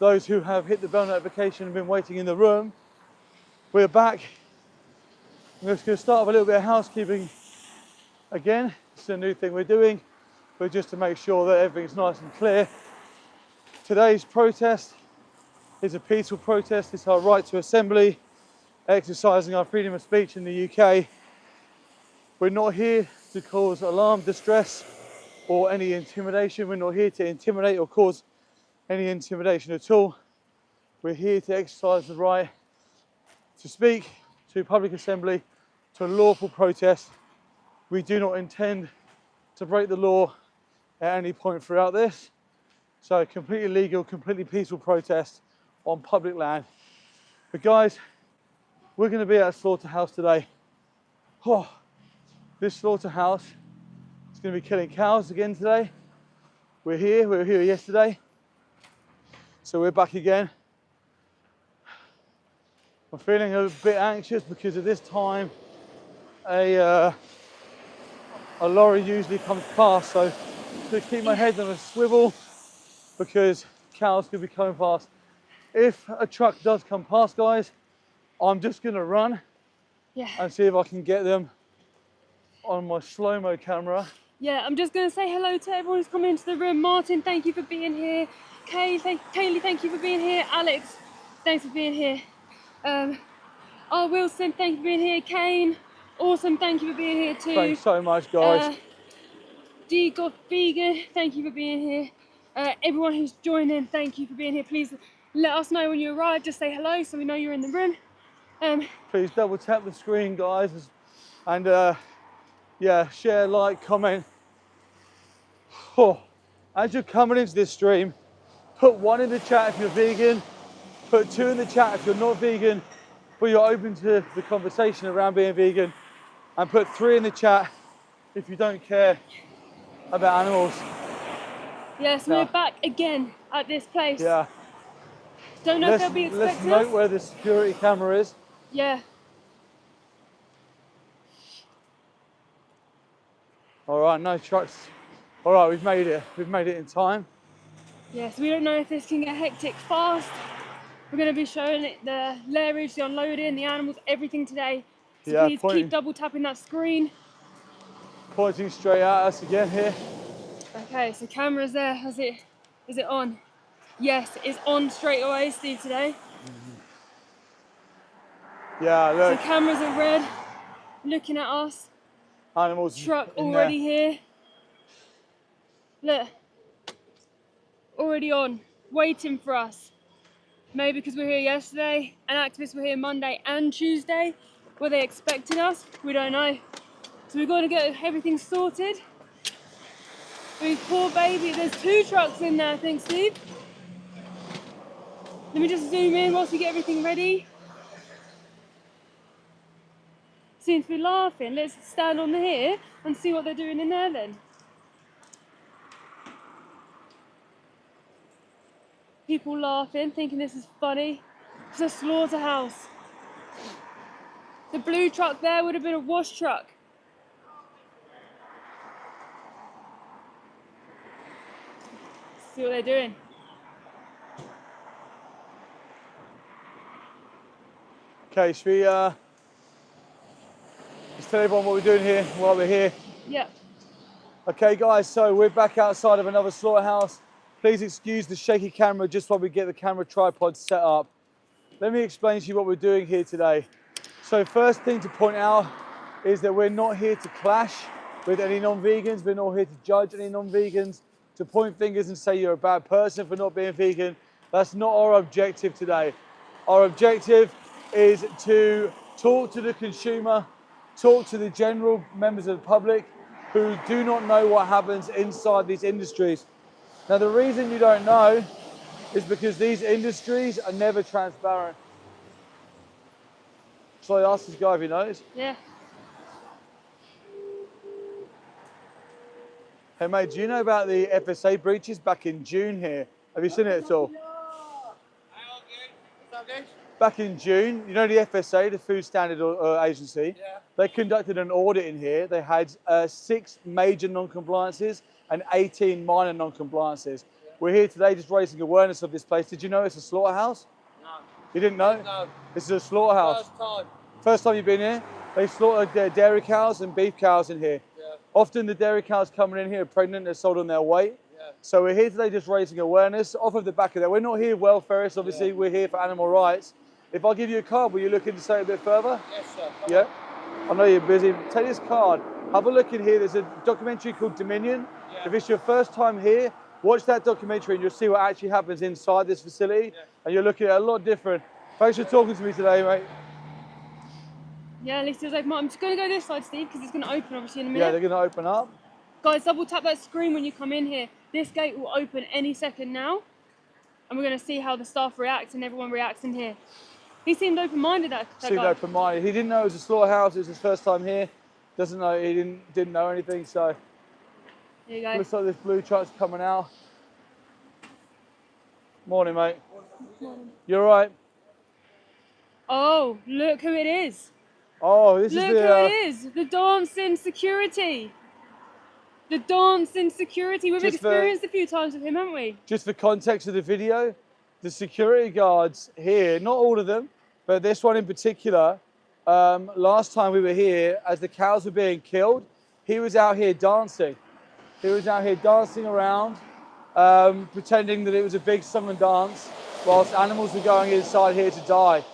those who have hit the bell notification and been waiting in the room, we're back. We're just going to start with a little bit of housekeeping again. It's a new thing we're doing, but just to make sure that everything's nice and clear. Today's protest is a peaceful protest. It's our right to assembly, exercising our freedom of speech in the UK. We're not here to cause alarm, distress, or any intimidation. We're not here to intimidate or cause any intimidation at all. We're here to exercise the right to speak, to public assembly, to lawful protest. We do not intend to break the law at any point throughout this. So completely legal, completely peaceful protest on public land. But guys, we're going to be at a slaughterhouse today. Oh, this slaughterhouse is going to be killing cows again today. We were here yesterday. So we're back again. I'm feeling a bit anxious because at this time a lorry usually comes past, so to keep my head on a swivel because cows could be coming past. If a truck does come past, guys, I'm just going to run and see if I can get them on my slow-mo camera. Yeah, I'm just going to say hello to everyone who's come into the room. Martin, thank you for being here. Kaylee, thank you for being here. Alex, thanks for being here. Wilson, thank you for being here. Kane, awesome, thank you for being here too. Thanks so much, guys. D Got Vegan, thank you for being here. Everyone who's joined in, thank you for being here. Please let us know when you arrive. Just say hello so we know you're in the room. Please double tap the screen, guys, and yeah, share, like, comment. Oh, as you're coming into this stream, put 1 in the chat if you're vegan, put 2 in the chat if you're not vegan, but you're open to the conversation around being vegan, and put 3 in the chat if you don't care about animals. Yes, we're back again at this place. Yeah. Don't know if they'll be expecting us. Let's note where the security camera is. Yeah. All right, no trucks. All right, we've made it. We've made it in time. Yes, we don't know if this can get hectic fast. We're going to be showing it the lairage, the unloading, the animals, everything today. So yeah, please keep double tapping that screen. Pointing straight at us again here. Okay, so camera's there. Is it on? Yes, it's on straight away, Steve, today. Yeah, look. So cameras are red, looking at us. Animals. Truck already here. Look, already on, waiting for us. Maybe because we were here yesterday, and activists were here Monday and Tuesday. Were they expecting us? We don't know. So we've got to get everything sorted. These poor baby, there's 2 trucks in there, I think, Steve. Let me just zoom in whilst we get everything ready. Seems to be laughing. Let's stand on here and see what they're doing in there then. People laughing, thinking this is funny. It's a slaughterhouse. The blue truck there would have been a wash truck. See what they're doing. Okay, should we just tell everyone what we're doing here while we're here? Yeah. Okay, guys, so we're back outside of another slaughterhouse. Please excuse the shaky camera just while we get the camera tripod set up. Let me explain to you what we're doing here today. So first thing to point out is that we're not here to clash with any non-vegans. We're not here to judge any non-vegans, to point fingers and say you're a bad person for not being vegan. That's not our objective today. Our objective is to talk to the consumer, talk to the general members of the public who do not know what happens inside these industries. Now, the reason you don't know is because these industries are never transparent. Shall I ask this guy if he knows? Yeah. Hey mate, do you know about the FSA breaches back in June here? Have you seen it at all? Back in June, you know the FSA, the Food Standard Agency, they conducted an audit in here. They had 6 major non-compliances and 18 minor non-compliances. We're here today just raising awareness of this place. Did you know it's a slaughterhouse? No. You didn't know? No. This is a slaughterhouse. First time. First time you've been here? They slaughter their dairy cows and beef cows in here. Yeah. Often the dairy cows coming in here are pregnant, they're sold on their weight. Yeah. So we're here today just raising awareness off of the back of that. We're not here welfareists, obviously, Yeah. we're here for animal rights. If I give you a card, will you look in to say a bit further? Yes, sir. Come Yeah? I know you're busy. Take this card. Have a look in here. There's a documentary called Dominion. Yeah. If it's your first time here, watch that documentary and you'll see what actually happens inside this facility. Yeah. And you're looking at a lot different. Thanks for talking to me today, mate. Yeah, at least it was open. I'm just going to go this side, Steve, because it's going to open obviously in a Yeah, minute. they're going to open up. Guys, double tap that screen when you come in here. This gate will open any second now. And we're going to see how the staff react and everyone reacts in here. He seemed open-minded, that Seemed guy. open-minded. He didn't know it was a slaughterhouse. It was his first time here. Doesn't know. He didn't know anything. So There you go. looks like this blue truck's coming out. Morning, mate. You all right? Oh, look who it is. Oh, this Look is who the. it is. The dancing security. The dancing security. We've Just for- experienced a few times with him, haven't we? Just for context of the video, the security guards here, not all of them, but this one in particular, last time we were here, as the cows were being killed, he was out here dancing. He was out here dancing around, pretending that it was a big song and dance, whilst animals were going inside here to die.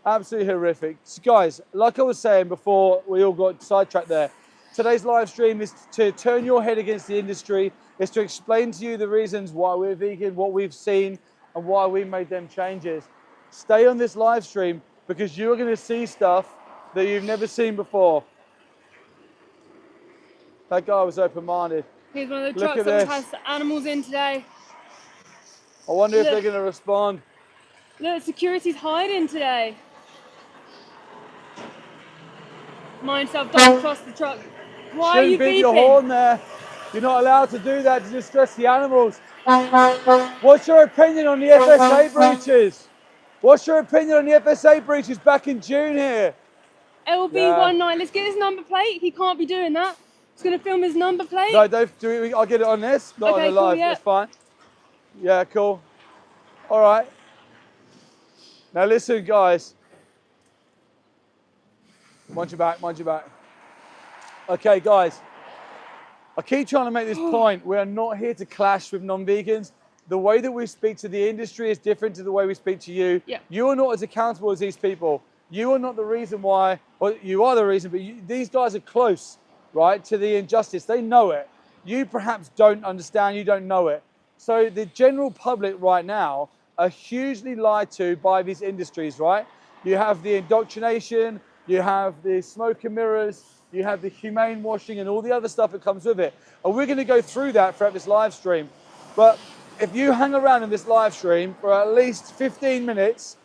Absolutely horrific. So guys, like I was saying before we all got sidetracked there, today's live stream is to turn your head against the industry, is to explain to you the reasons why we're vegan, what we've seen, and why we made them changes. Stay on this live stream because you're going to see stuff that you've never seen before. That guy was open-minded. Here's one of the Look trucks at that this. has animals in today. I wonder if Look. they're going to respond. Look, security's hiding today. Mind yourself, don't cross the truck. Why are you Shouldn't beat your beeping? horn there. You're not allowed to do that to distress the animals. What's your opinion on the FSA breaches? What's your opinion on the FSA breaches back in June here? LB19, let's get his number plate. He can't be doing that. He's going to film his number plate. No, don't do it. I'll get it on this, not Okay, on the cool, live. yeah. That's fine. Yeah, cool. All right. Now listen, guys. Mind your back, mind your back. Okay, guys. I keep trying to make this point. We are not here to clash with non-vegans. The way that we speak to the industry is different to the way we speak to you. Yeah. You are not as accountable as these people. You are not the reason why, or you are the reason, but these guys are close, right, to the injustice. They know it. You perhaps don't understand, you don't know it. So the general public right now are hugely lied to by these industries, right? You have the indoctrination, you have the smoke and mirrors, you have the humane washing and all the other stuff that comes with it. And we're going to go through that throughout this live stream. But if you hang around in this live stream for at least 15 minutes,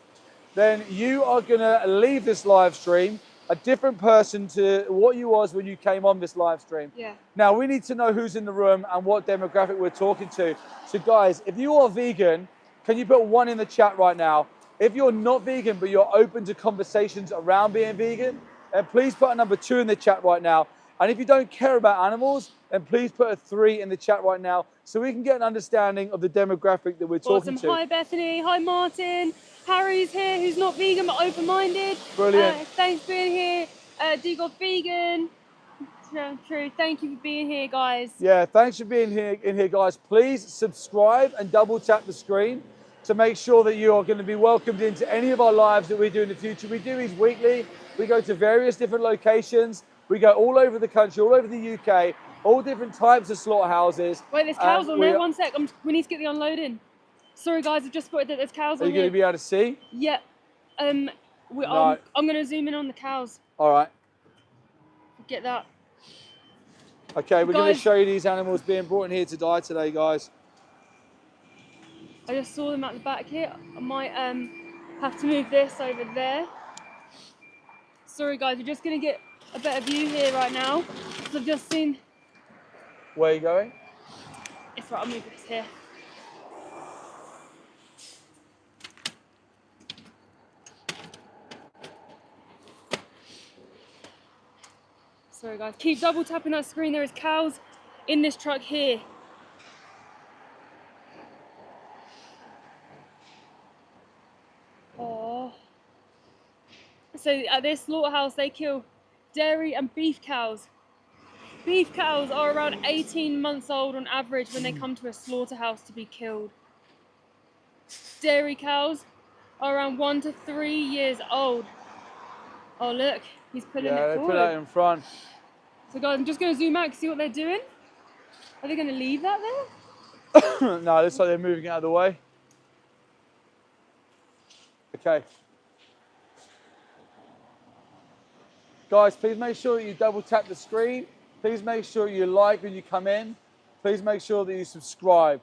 then you are going to leave this live stream a different person to what you was when you came on this live stream. Yeah. Now, we need to know who's in the room and what demographic we're talking to. So guys, if you are vegan, can you put 1 in the chat right now? If you're not vegan, but you're open to conversations around being vegan, then please put a number 2 in the chat right now. And if you don't care about animals, then please put a 3 in the chat right now so we can get an understanding of the demographic that we're talking Awesome. to. Hi, Bethany. Hi, Martin. Harry's here, who's not vegan but open-minded. Brilliant. Thanks for being here. D-God Vegan. True. Thank you for being here, guys. Yeah, thanks for being here in here, guys. Please subscribe and double tap the screen to make sure that you are going to be welcomed into any of our lives that we do in the future. We do these weekly. We go to various different locations. We go all over the country, all over the UK, all different types of slaughterhouses. Wait, there's cows on there. 1 sec. We need to get the unloading. Sorry, guys. I've just spotted that there's cows Are on you going here. to be able to see? Yeah. I'm No. going to zoom in on the cows. All right. Get that. Okay, we're going to Guys. show you these animals being brought in here to die today, guys. I just saw them at the back here. I might have to move this over there. Sorry, guys. We're just going to get a better view here right now. So I've just seen. Where are you going? It's right. I'll move this here. Sorry, guys. Keep double tapping that screen. There is cows in this truck here. So at this slaughterhouse, they kill dairy and beef cows. Beef cows are around 18 months old on average when they come to a slaughterhouse to be killed. Dairy cows are around 1 to 3 years old. Oh look, he's pulling Yeah, it they forward. put that in front. So guys, I'm just going to zoom out to see what they're doing. Are they going to leave that there? No, it looks like they're moving it out of the way. Okay. Guys, please make sure that you double tap the screen. Please make sure you like when you come in. Please make sure that you subscribe.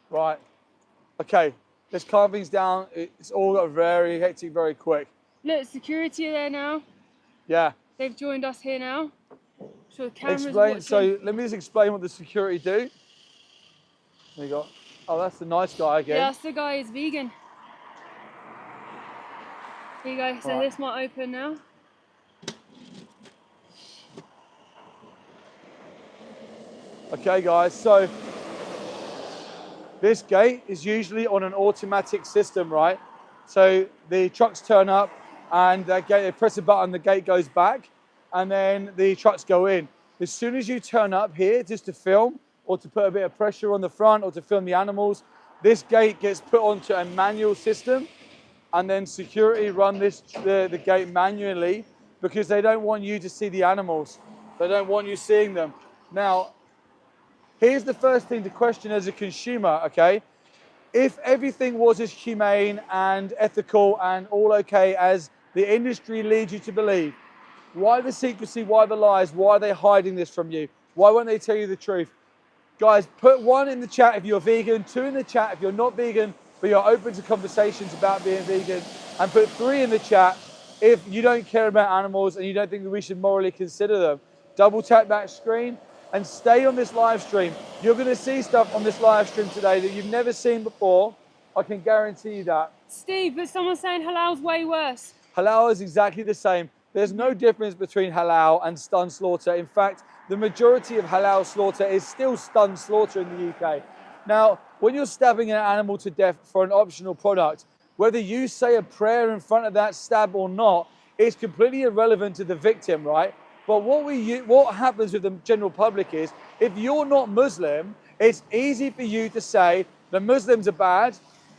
Right. Okay, let's calm things down. It's all got very hectic, very quick. Look, security are there now. Yeah. They've joined us here now. So the camera's Explain. watching. So let me just explain what the security do. There you go. Oh, that's the nice guy again. Yeah, that's the guy who's vegan. Here you go. So Right. this might open now. Okay, guys. So this gate is usually on an automatic system, right? So the trucks turn up and they press a button, the gate goes back, and then the trucks go in. As soon as you turn up here just to film or to put a bit of pressure on the front or to film the animals, this gate gets put onto a manual system, and then security run the gate manually because they don't want you to see the animals. They don't want you seeing them. Now, here's the first thing to question as a consumer, okay? If everything was as humane and ethical and all okay as the industry leads you to believe, why the secrecy, why the lies, why are they hiding this from you? Why won't they tell you the truth? Guys, put 1 in the chat if you're vegan, 2 in the chat if you're not vegan, but you're open to conversations about being vegan, and put 3 in the chat if you don't care about animals and you don't think that we should morally consider them. Double tap that screen and stay on this live stream. You're going to see stuff on this live stream today that you've never seen before. I can guarantee you that. Steve, but someone's saying halal's way worse. Halal is exactly the same. There's no difference between halal and stun slaughter. In fact, the majority of halal slaughter is still stun slaughter in the UK. Now, when you're stabbing an animal to death for an optional product, whether you say a prayer in front of that stab or not, it's completely irrelevant to the victim, right? But what happens with the general public is, if you're not Muslim, it's easy for you to say the Muslims are bad,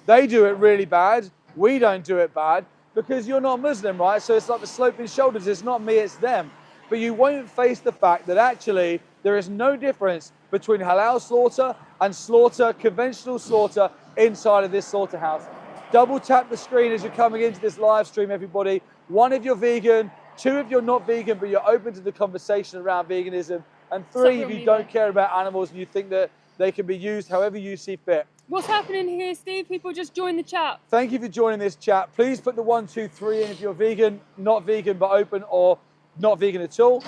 they do it really bad, we don't do it bad, because you're not Muslim, right? So it's like the sloping shoulders, it's not me, it's them. But you won't face the fact that actually there is no difference between halal slaughter and slaughter, conventional slaughter inside of this slaughterhouse. Double tap the screen as you're coming into this live stream, everybody. 1 if you're vegan, 2 if you're not vegan, but you're open to the conversation around veganism, and 3 if you don't care about animals and you think that they can be used however you see fit. What's happening here, Steve? People just join the chat. Thank you for joining this chat. Please put the 1, 2, 3 in if you're vegan, not vegan but open, or not vegan at all.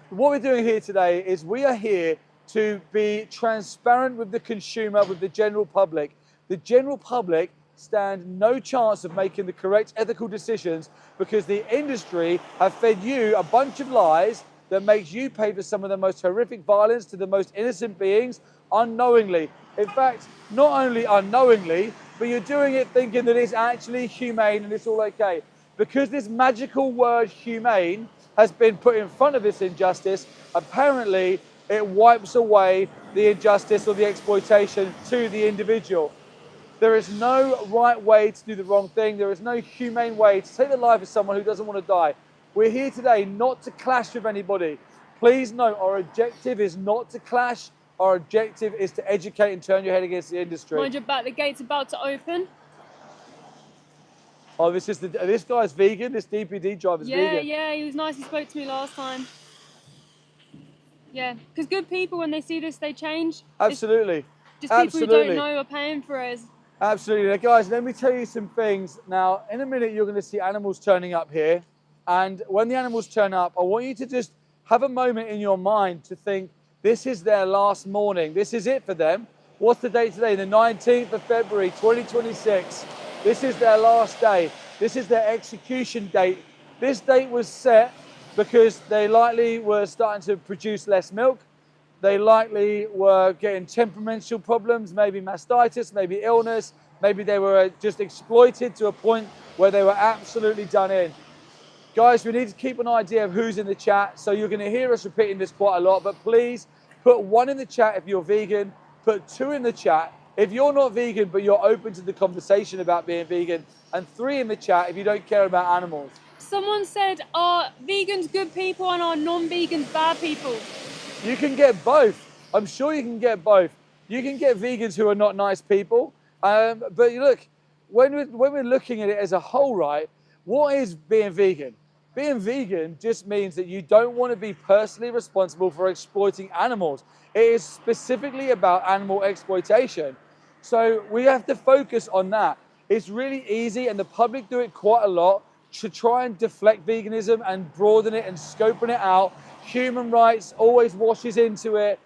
What we're doing here today is we are here to be transparent with the consumer, with the general public. The general public stand no chance of making the correct ethical decisions because the industry have fed you a bunch of lies that makes you pay for some of the most horrific violence to the most innocent beings unknowingly. In fact, not only unknowingly, but you're doing it thinking that it's actually humane and it's all okay. Because this magical word humane has been put in front of this injustice, apparently it wipes away the injustice or the exploitation to the individual. There is no right way to do the wrong thing. There is no humane way to take the life of someone who doesn't want to die. We're here today not to clash with anybody. Please note, our objective is not to clash. Our objective is to educate and turn your head against the industry. Mind your back, the gate's about to open. Oh, this guy's vegan. This DPD driver's vegan. Yeah, he was nice. He spoke to me last time. Yeah, because good people, when they see this, they change. Absolutely. Just people who don't know are paying for us. Absolutely. Now, guys, let me tell you some things. Now, in a minute, you're going to see animals turning up here. And when the animals turn up, I want you to just have a moment in your mind to think, this is their last morning. This is it for them. What's the date today? The 19th of February, 2026. This is their last day. This is their execution date. This date was set because they likely were starting to produce less milk. They likely were getting temperamental problems, maybe mastitis, maybe illness, maybe they were just exploited to a point where they were absolutely done in. Guys, we need to keep an idea of who's in the chat. So you're going to hear us repeating this quite a lot, but please put 1 in the chat if you're vegan, put 2 in the chat if you're not vegan, but you're open to the conversation about being vegan, and 3 in the chat if you don't care about animals. Someone said, are vegans good people and are non-vegans bad people? You can get both. I'm sure you can get both. You can get vegans who are not nice people. But look, when we're looking at it as a whole, right, what is being vegan? Being vegan just means that you don't want to be personally responsible for exploiting animals. It is specifically about animal exploitation. So we have to focus on that. It's really easy, and the public do it quite a lot, to try and deflect veganism and broaden it and scoping it out. Human rights always washes into it.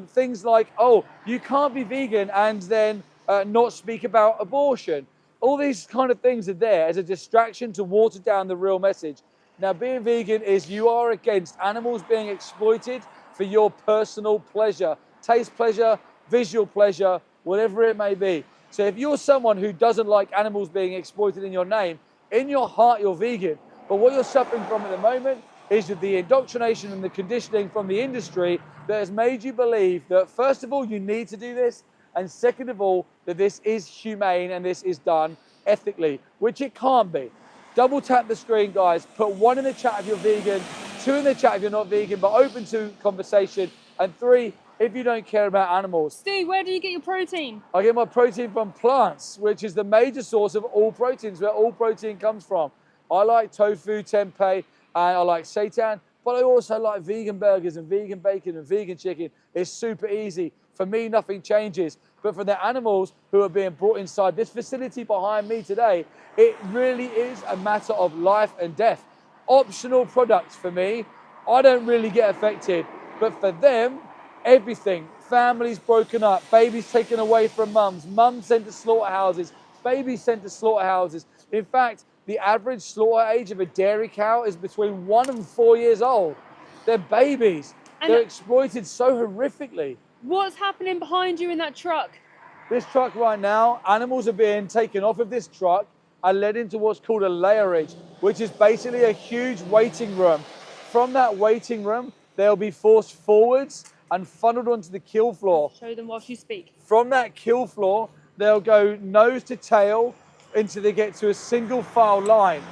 Things like, oh, you can't be vegan and then not speak about abortion. All these kind of things are there as a distraction to water down the real message. Now, being vegan is you are against animals being exploited for your personal pleasure, taste pleasure, visual pleasure, whatever it may be. So if you're someone who doesn't like animals being exploited in your name, in your heart you're vegan, but what you're suffering from at the moment is the indoctrination and the conditioning from the industry that has made you believe that, first of all, you need to do this, and second of all, that this is humane and this is done ethically, which it can't be. Double tap the screen, guys. Put 1 in the chat if you're vegan, 2 in the chat if you're not vegan, but open to conversation, and 3 if you don't care about animals. Steve, where do you get your protein? I get my protein from plants, which is the major source of all proteins, where all protein comes from. I like tofu, tempeh, and I like seitan, but I also like vegan burgers and vegan bacon and vegan chicken. It's super easy. For me, nothing changes. But for the animals who are being brought inside this facility behind me today, it really is a matter of life and death. Optional products for me, I don't really get affected. But for them, everything. Families broken up, babies taken away from mums, mums sent to slaughterhouses, babies sent to slaughterhouses. In fact, the average slaughter age of a dairy cow is between 1 and 4 years old. They're babies. They're exploited so horrifically. What's happening behind you in that truck? This truck right now, animals are being taken off of this truck and led into what's called a layerage, which is basically a huge waiting room. From that waiting room, they'll be forced forwards and funneled onto the kill floor. Show them whilst you speak. From that kill floor, they'll go nose to tail until they get to a single file line.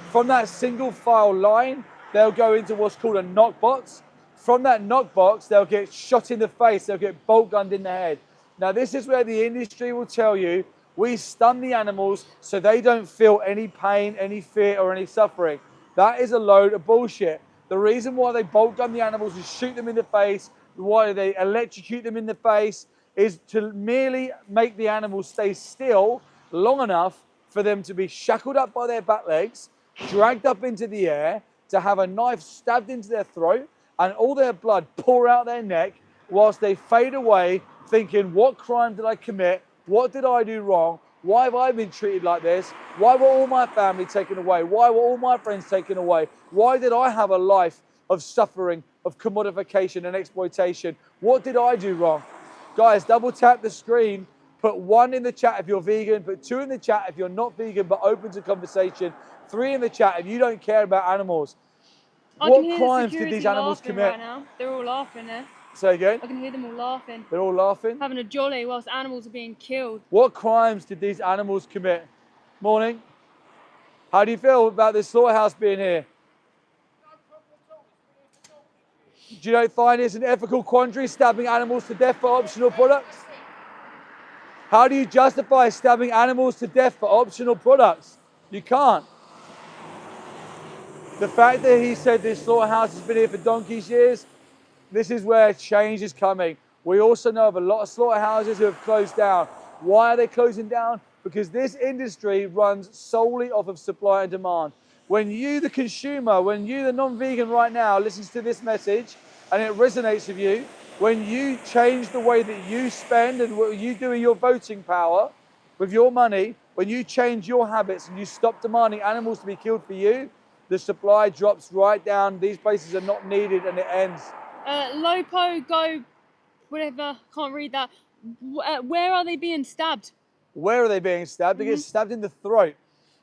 From that single file line, they'll go into what's called a knock box. From that knock box, they'll get shot in the face, they'll get bolt gunned in the head. Now, this is where the industry will tell you, we stun the animals so they don't feel any pain, any fear, or any suffering. That is a load of bullshit. The reason why they bolt gun the animals is shoot them in the face, why they electrocute them in the face, is to merely make the animals stay still long enough for them to be shackled up by their back legs, dragged up into the air, to have a knife stabbed into their throat, and all their blood pour out their neck whilst they fade away thinking, what crime did I commit? What did I do wrong? Why have I been treated like this? Why were all my family taken away? Why were all my friends taken away? Why did I have a life of suffering, of commodification and exploitation? What did I do wrong? Guys, double tap the screen. Put 1 in the chat if you're vegan. Put 2 in the chat if you're not vegan but open to conversation. 3 in the chat if you don't care about animals. What crimes did these animals commit? Right now. They're all laughing there. Say again? I can hear them all laughing. They're all laughing? Having a jolly whilst animals are being killed. What crimes did these animals commit? Morning. How do you feel about this slaughterhouse being here? Do you not find this an ethical quandary, stabbing animals to death for optional products? How do you justify stabbing animals to death for optional products? You can't. The fact that he said this slaughterhouse has been here for donkey's years, this is where change is coming. We also know of a lot of slaughterhouses who have closed down. Why are they closing down? Because this industry runs solely off of supply and demand. When you, the consumer, when you, the non-vegan right now, listens to this message and it resonates with you, when you change the way that you spend and what you do with your voting power, with your money, when you change your habits and you stop demanding animals to be killed for you, the supply drops right down. These places are not needed and it ends. Lopo, go whatever, can't read that. Where are they being stabbed? Where are they being stabbed? They get stabbed in the throat.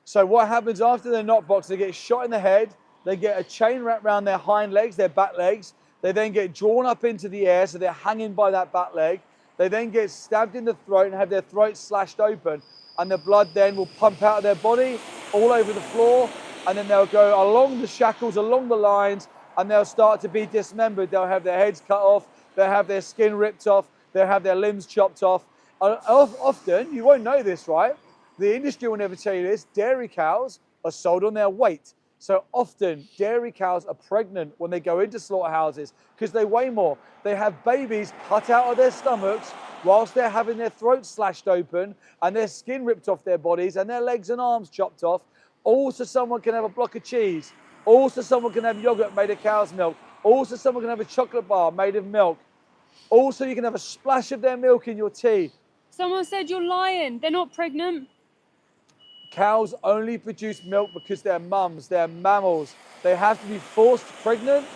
So what happens after they're knocked boxed, they get shot in the head, they get a chain wrapped around their hind legs, their back legs, they then get drawn up into the air, so they're hanging by that back leg. They then get stabbed in the throat and have their throat slashed open, and the blood then will pump out of their body all over the floor, and then they'll go along the shackles, along the lines, and they'll start to be dismembered. They'll have their heads cut off, they'll have their skin ripped off, they'll have their limbs chopped off. Often, you won't know this, right? The industry will never tell you this, dairy cows are sold on their weight. So often, dairy cows are pregnant when they go into slaughterhouses because they weigh more. They have babies cut out of their stomachs whilst they're having their throats slashed open and their skin ripped off their bodies and their legs and arms chopped off. Also, someone can have a block of cheese. Also, someone can have yogurt made of cow's milk. Also, someone can have a chocolate bar made of milk. Also, you can have a splash of their milk in your tea. Someone said you're lying. They're not pregnant. Cows only produce milk because they're mums, they're mammals. They have to be forced pregnant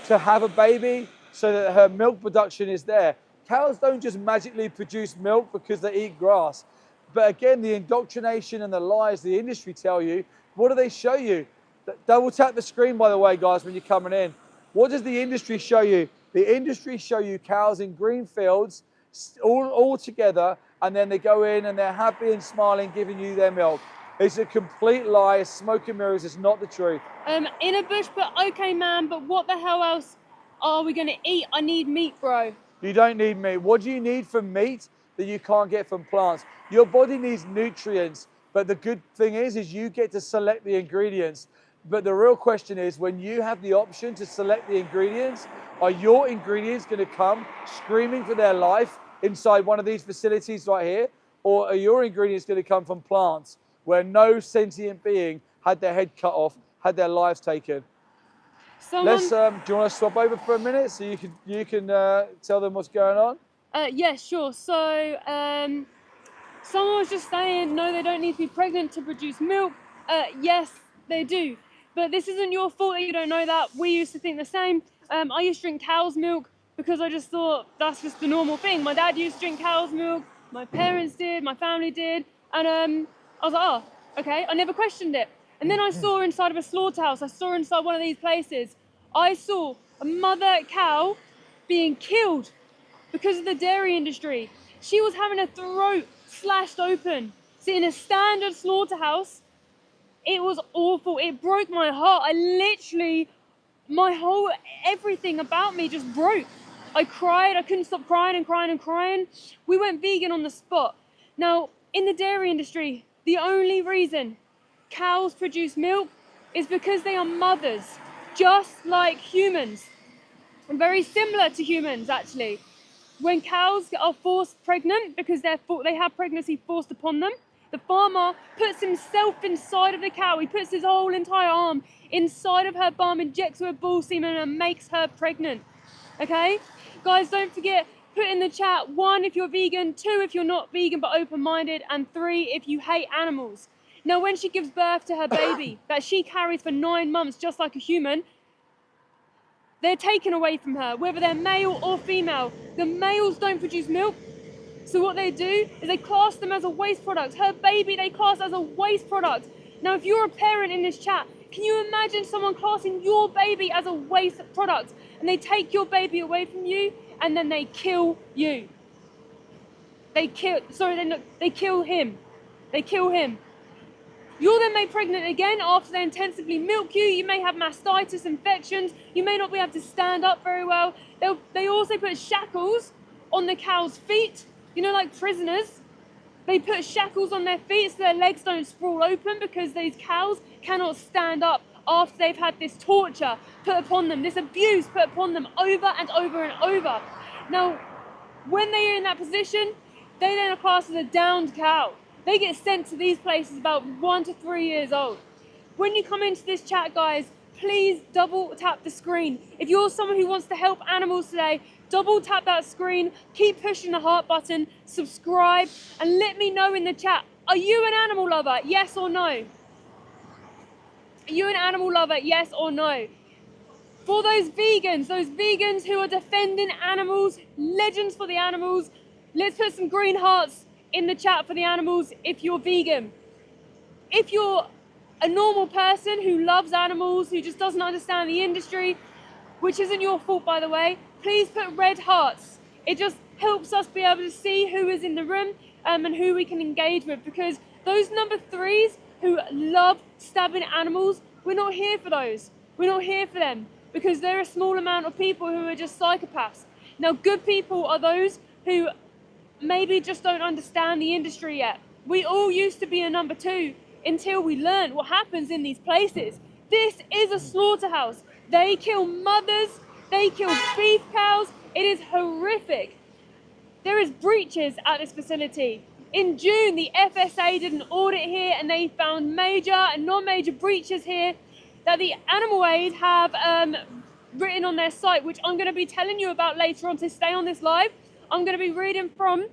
to have a baby so that her milk production is there. Cows don't just magically produce milk because they eat grass. But again, the indoctrination and the lies the industry tell you, what do they show you? Double tap the screen, by the way, guys, when you're coming in. What does the industry show you? The industry show you cows in green fields all together, and then they go in and they're happy and smiling, giving you their milk. It's a complete lie. It's smoke and mirrors. It's not the truth. In a bush, but okay, man, but what the hell else are we going to eat? I need meat, bro. You don't need meat. What do you need from meat that you can't get from plants? Your body needs nutrients, but the good thing is you get to select the ingredients. But the real question is, when you have the option to select the ingredients, are your ingredients going to come screaming for their life inside one of these facilities right here? Or are your ingredients going to come from plants where no sentient being had their head cut off, had their lives taken? Let's. Do you want to swap over for a minute so you can tell them what's going on? Yeah, sure. So someone was just saying, no, they don't need to be pregnant to produce milk. Yes, they do. But this isn't your fault that you don't know that. We used to think the same. I used to drink cow's milk because I just thought that's just the normal thing. My dad used to drink cow's milk. My parents did. My family did. And I was like, oh, okay. I never questioned it. And then I saw inside of a slaughterhouse. I saw inside one of these places. I saw a mother cow being killed because of the dairy industry. She was having her throat slashed open. So in a standard slaughterhouse, it was awful. It broke my heart. Everything about me just broke. I cried. I couldn't stop crying and crying and crying. We went vegan on the spot. Now, in the dairy industry, the only reason cows produce milk is because they are mothers, just like humans, and very similar to humans, actually. When cows are forced pregnant because they have pregnancy forced upon them, the farmer puts himself inside of the cow. He puts his whole entire arm inside of her bum, injects her with bull semen and makes her pregnant. Okay? Guys, don't forget, put in the chat, 1, if you're vegan, 2, if you're not vegan but open-minded, and 3, if you hate animals. Now, when she gives birth to her baby that she carries for 9 months, just like a human, they're taken away from her, whether they're male or female. The males don't produce milk. So what they do is they class them as a waste product. Her baby, they class as a waste product. Now, if you're a parent in this chat, can you imagine someone classing your baby as a waste product? And they take your baby away from you, and then they kill you. They kill him. They kill him. You're then made pregnant again after they intensively milk you. You may have mastitis, infections. You may not be able to stand up very well. They also put shackles on the cow's feet. You know, like prisoners. They put shackles on their feet so their legs don't sprawl open because these cows cannot stand up after they've had this torture put upon them, this abuse put upon them over and over and over. Now, when they are in that position, they then are classed as a downed cow. They get sent to these places about 1 to 3 years old. When you come into this chat, guys, please double tap the screen. If you're someone who wants to help animals today, double tap that screen, keep pushing the heart button, subscribe, and let me know in the chat, are you an animal lover, yes or no? Are you an animal lover, yes or no? For those vegans who are defending animals, legends for the animals, let's put some green hearts in the chat for the animals if you're vegan. If you're a normal person who loves animals, who just doesn't understand the industry, which isn't your fault by the way, please put red hearts. It just helps us be able to see who is in the room and who we can engage with, because those number 3s who love stabbing animals, we're not here for those. We're not here for them, because they're a small amount of people who are just psychopaths. Now, good people are those who maybe just don't understand the industry yet. We all used to be a number 2 until we learned what happens in these places. This is a slaughterhouse. They kill mothers, they kill beef cows. It is horrific. There is breaches at this facility. In June, the FSA did an audit here and they found major and non-major breaches here that the Animal Aid have written on their site, which I'm going to be telling you about later on, so stay on this live. I'm going to be reading from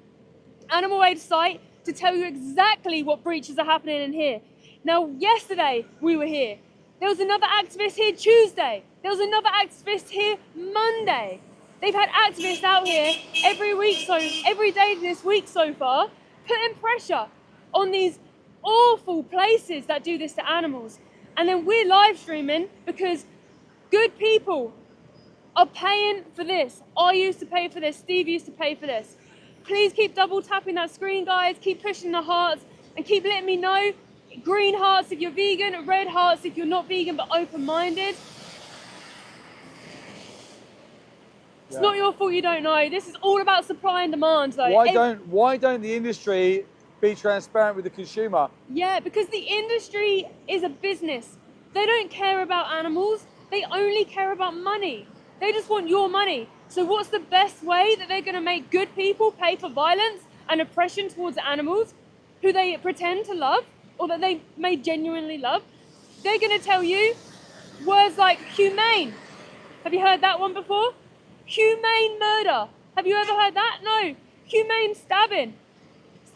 Animal Aid site to tell you exactly what breaches are happening in here. Now, yesterday we were here. There was another activist here Tuesday. There was another activist here Monday. They've had activists out here every day this week so far, putting pressure on these awful places that do this to animals. And then we're live streaming because good people are paying for this. I used to pay for this. Steve used to pay for this. Please keep double tapping that screen, guys. Keep pushing the hearts and keep letting me know. Green hearts if you're vegan, red hearts if you're not vegan but open-minded. It's not your fault you don't know. This is all about supply and demand, though. Why don't the industry be transparent with the consumer? Yeah, because the industry is a business. They don't care about animals. They only care about money. They just want your money. So what's the best way that they're going to make good people pay for violence and oppression towards animals who they pretend to love or that they may genuinely love? They're going to tell you words like humane. Have you heard that one before? Humane murder. Have you ever heard that? No. Humane stabbing.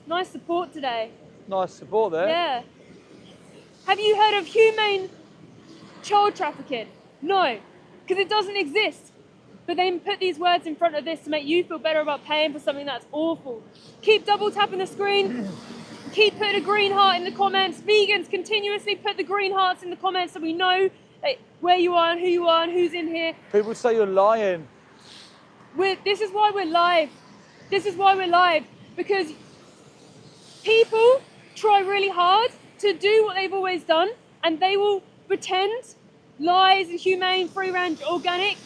Nice support today. Nice support there. Yeah. Have you heard of humane child trafficking? No, because it doesn't exist. But they put these words in front of this to make you feel better about paying for something that's awful. Keep double tapping the screen. Keep putting a green heart in the comments. Vegans, continuously put the green hearts in the comments so we know where you are and who you are and who's in here. People say you're lying. This is why we're live. This is why we're live. Because people try really hard to do what they've always done, and they will pretend lies and humane, free range, organic.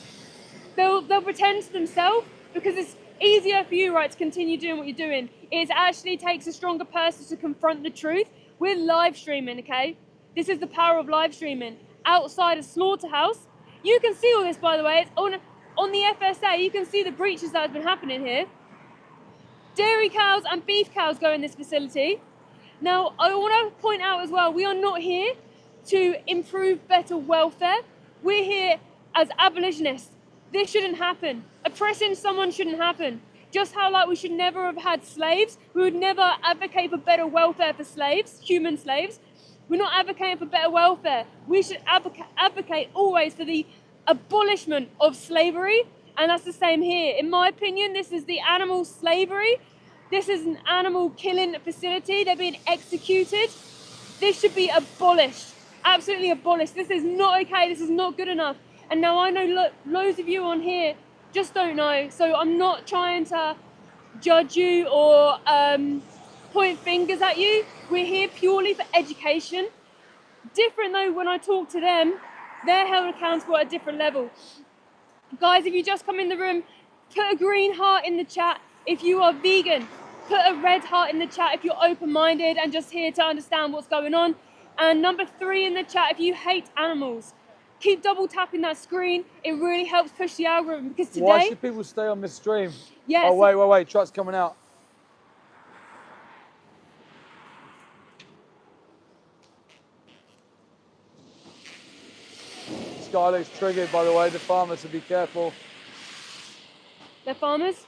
They'll pretend to themselves because it's easier for you, right, to continue doing what you're doing. It actually takes a stronger person to confront the truth. We're live streaming, okay? This is the power of live streaming. Outside a slaughterhouse. You can see all this, by the way. It's on the FSA, you can see the breaches that have been happening here. Dairy cows and beef cows go in this facility. Now, I want to point out as well, we are not here to improve better welfare. We're here as abolitionists. This shouldn't happen. Oppressing someone shouldn't happen. Just how like we should never have had slaves. We would never advocate for better welfare for slaves, human slaves. We're not advocating for better welfare. We should advocate always for the abolishment of slavery, and that's the same here. In my opinion, this is the animal slavery. This is an animal killing facility. They're being executed. This should be abolished, absolutely abolished. This is not okay. This is not good enough. And now I know loads of you on here just don't know, so I'm not trying to judge you or point fingers at you. We're here purely for education. Different though, when I talk to them, they're held accountable at a different level. Guys, if you just come in the room, put a green heart in the chat if you are vegan. Put a red heart in the chat if you're open-minded and just here to understand what's going on. And number 3 in the chat if you hate animals. Keep double tapping that screen. It really helps push the algorithm because today... Why should people stay on this stream? Yes. Oh, wait, truck's coming out. This guy looks triggered, by the way, the farmers, so be careful. They're farmers?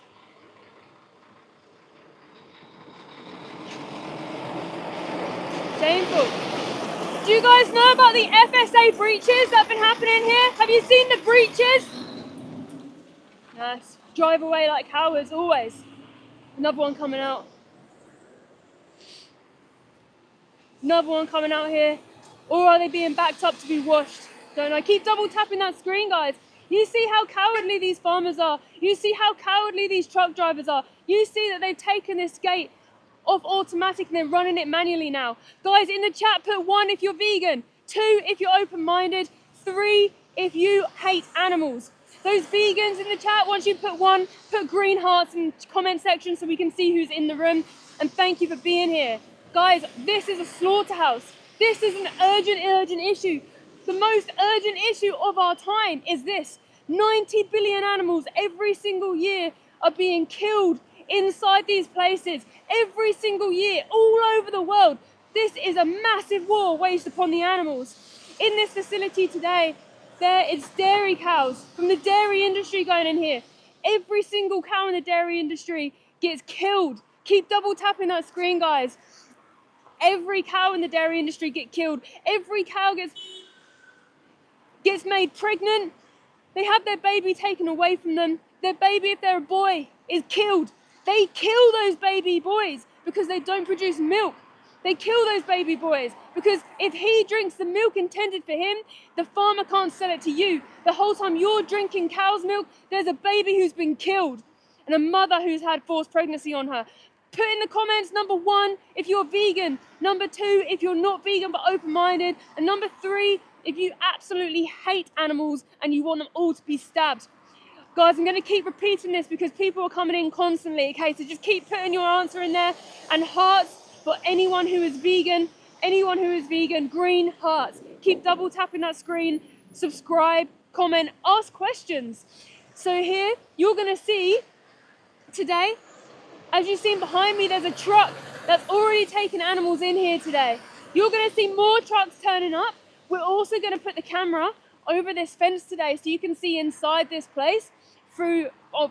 Shameful. Do you guys know about the FSA breaches that have been happening here? Have you seen the breaches? Nice. Drive away like cowards, always. Another one coming out. Another one coming out here. Or are they being backed up to be washed? Don't know. Keep double tapping that screen, guys. You see how cowardly these farmers are. You see how cowardly these truck drivers are. You see that they've taken this gate off automatic and they're running it manually now. Guys, in the chat, put 1 if you're vegan, 2 if you're open-minded, 3 if you hate animals. Those vegans in the chat, once you put 1, put green hearts in the comment section so we can see who's in the room. And thank you for being here. Guys, this is a slaughterhouse. This is an urgent issue. The most urgent issue of our time is this. 90 billion animals every single year are being killed inside these places. Every single year, all over the world. This is a massive war waged upon the animals. In this facility today, there is dairy cows from the dairy industry going in here. Every single cow in the dairy industry gets killed. Keep double tapping that screen, guys. Every cow in the dairy industry gets killed. Every cow gets made pregnant. They have their baby taken away from them. Their baby, if they're a boy, is killed. They kill those baby boys because they don't produce milk. They kill those baby boys because if he drinks the milk intended for him, the farmer can't sell it to you. The whole time you're drinking cow's milk, there's a baby who's been killed and a mother who's had forced pregnancy on her. Put in the comments, number 1, if you're vegan. Number 2, if you're not vegan but open-minded. And number 3, if you absolutely hate animals and you want them all to be stabbed. Guys, I'm going to keep repeating this because people are coming in constantly, okay? So just keep putting your answer in there. And hearts for anyone who is vegan. Anyone who is vegan, green hearts. Keep double tapping that screen. Subscribe, comment, ask questions. So here, you're going to see today, as you've seen behind me, there's a truck that's already taken animals in here today. You're going to see more trucks turning up. We're also going to put the camera over this fence today so you can see inside this place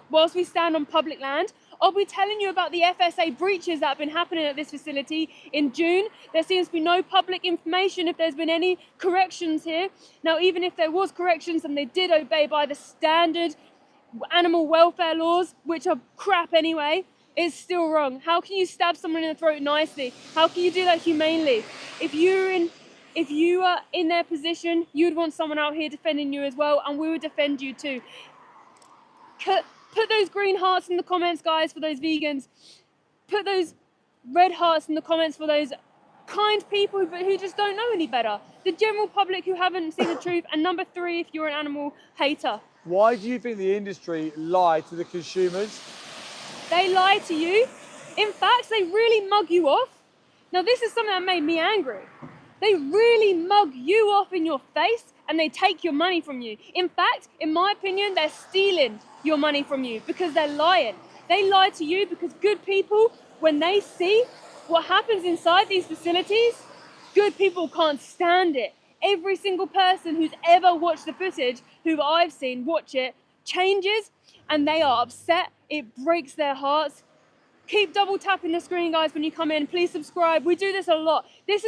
whilst we stand on public land. I'll be telling you about the FSA breaches that have been happening at this facility in June. There seems to be no public information if there's been any corrections here. Now, even if there was corrections and they did obey by the standard animal welfare laws, which are crap anyway, it's still wrong. How can you stab someone in the throat nicely? How can you do that humanely? If you are in their position, you'd want someone out here defending you as well, and we would defend you too. Put those green hearts in the comments, guys, for those vegans. Put those red hearts in the comments for those kind people who just don't know any better. The general public who haven't seen the truth. And number 3, if you're an animal hater. Why do you think the industry lie to the consumers? They lie to you. In fact, they really mug you off. Now, this is something that made me angry. They really mug you off in your face and they take your money from you. In fact, in my opinion, they're stealing your money from you because they're lying. They lie to you because good people, when they see what happens inside these facilities, good people can't stand it. Every single person who's ever watched the footage, who I've seen watch it, changes and they are upset. It breaks their hearts. Keep double tapping the screen, guys, when you come in. Please subscribe. We do this a lot. This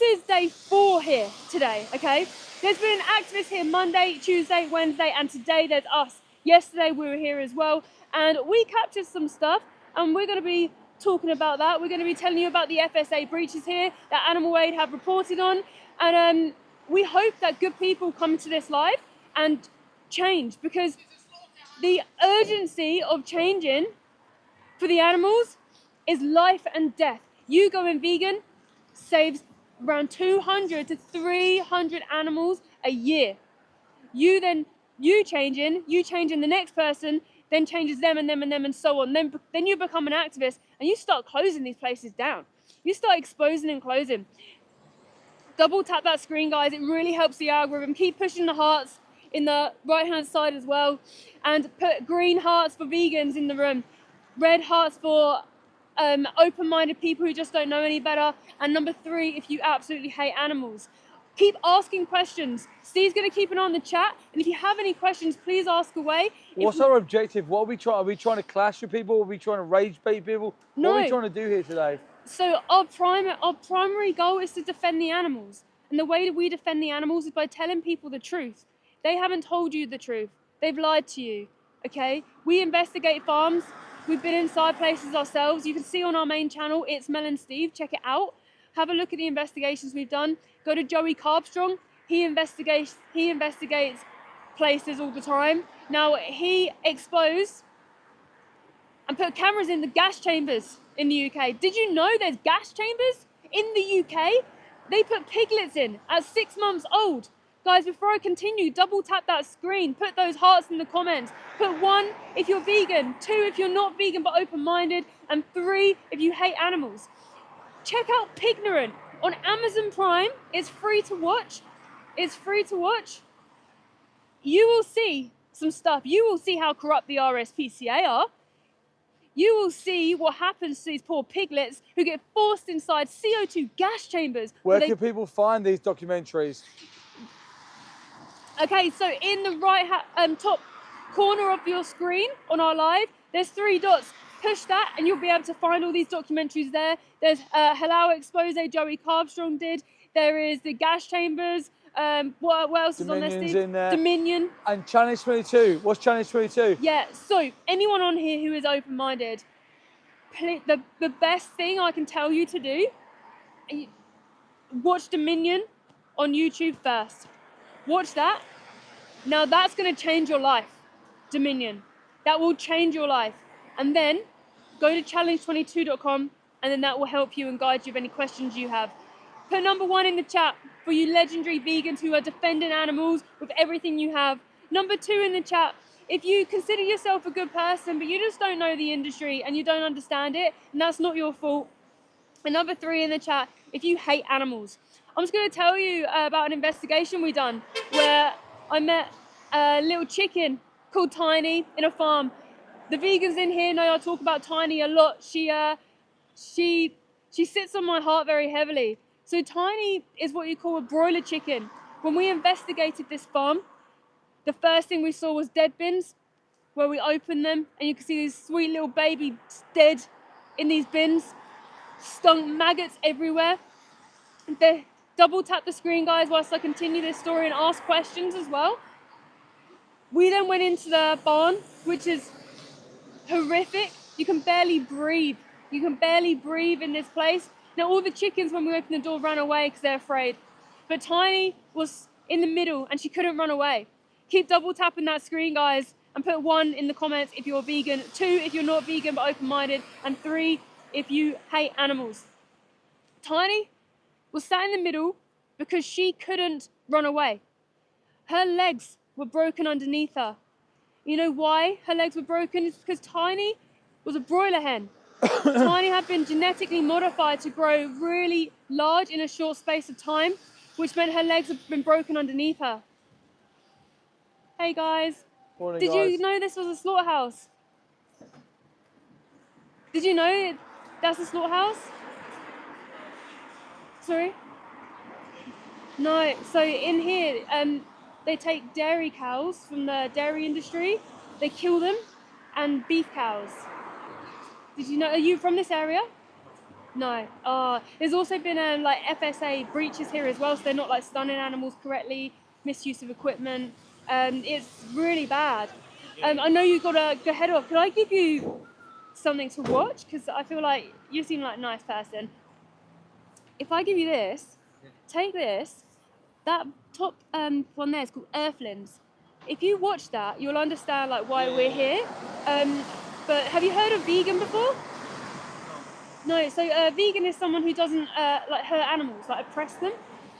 is day 4 here today, okay? There's been an activist here Monday, Tuesday, Wednesday, and today there's us. Yesterday we were here as well, and we captured some stuff, and we're going to be talking about that. We're going to be telling you about the FSA breaches here that Animal Aid have reported on, and we hope that good people come to this live and change, because the urgency of changing for the animals is life and death. You going vegan saves around 200 to 300 animals a year. You changing the next person, then changes them and them and them and so on. Then you become an activist and you start closing these places down. You start exposing and closing. Double tap that screen, guys. It really helps the algorithm. Keep pushing the hearts in the right-hand side as well. And put green hearts for vegans in the room. Red hearts for open-minded people who just don't know any better. And number 3, if you absolutely hate animals. Keep asking questions. Steve's going to keep an eye on the chat. And if you have any questions, please ask away. What's our objective? What are we trying? Are we trying to clash with people? Are we trying to rage bait people? No. What are we trying to do here today? So our primary goal is to defend the animals. And the way that we defend the animals is by telling people the truth. They haven't told you the truth. They've lied to you, okay? We investigate farms. We've been inside places ourselves. You can see on our main channel, it's Mel and Steve. Check it out. Have a look at the investigations we've done. Go to Joey Carbstrong. He investigates places all the time. Now, he exposed and put cameras in the gas chambers in the UK. Did you know there's gas chambers in the UK? They put piglets in at 6 months old. Guys, before I continue, double tap that screen, put those hearts in the comments. Put 1 if you're vegan, 2 if you're not vegan but open-minded, and 3 if you hate animals. Check out Pignorant on Amazon Prime. It's free to watch. It's free to watch. You will see some stuff. You will see how corrupt the RSPCA are. You will see what happens to these poor piglets who get forced inside CO2 gas chambers. Where can people find these documentaries? Okay, so in the right top corner of your screen on our live, there's 3 dots. Push that and you'll be able to find all these documentaries there. There's Halal Expose Joey Carbstrong did. There is the gas chambers. What else is on there, Steve? In there. Dominion. And Challenge 22. What's Challenge 22? Yeah, so anyone on here who is open-minded, the best thing I can tell you to do, watch Dominion on YouTube first. Watch that. Now that's going to change your life. Dominion. That will change your life. And then go to challenge22.com and then that will help you and guide you with any questions you have. Put number 1 in the chat for you legendary vegans who are defending animals with everything you have. Number 2 in the chat, if you consider yourself a good person but you just don't know the industry and you don't understand it, and that's not your fault. And number 3 in the chat, if you hate animals. I'm just going to tell you about an investigation we done where I met a little chicken called Tiny in a farm. The vegans in here know I talk about Tiny a lot. She sits on my heart very heavily. So Tiny is what you call a broiler chicken. When we investigated this farm, the first thing we saw was dead bins where we opened them and you can see these sweet little babies dead in these bins. Stunk maggots everywhere. Double tap the screen, guys, whilst I continue this story and ask questions as well. We then went into the barn, which is horrific. You can barely breathe. You can barely breathe in this place. Now, all the chickens, when we opened the door, ran away because they're afraid. But Tiny was in the middle and she couldn't run away. Keep double tapping that screen, guys, and put 1 in the comments if you're vegan, 2 if you're not vegan but open-minded, and 3 if you hate animals. Tiny was sat in the middle because she couldn't run away. Her legs were broken underneath her. You know why her legs were broken? It's because Tiny was a broiler hen. Tiny had been genetically modified to grow really large in a short space of time, which meant her legs had been broken underneath her. Hey guys, Morning, did guys. you know this was a slaughterhouse? Did you know that's a slaughterhouse? Sorry? No, so in here, they take dairy cows from the dairy industry, they kill them, and beef cows. Did you know, are you from this area? No. There's also been like FSA breaches here as well, so they're not like stunning animals correctly, misuse of equipment. It's really bad. I know you've got to go head off. Could I give you something to watch? Because I feel like you seem like a nice person. If I give you this, take this, that top one there is called Earthlings. If you watch that, you'll understand like why we're here. But have you heard of vegan before? No, so vegan is someone who doesn't like hurt animals, like oppress them.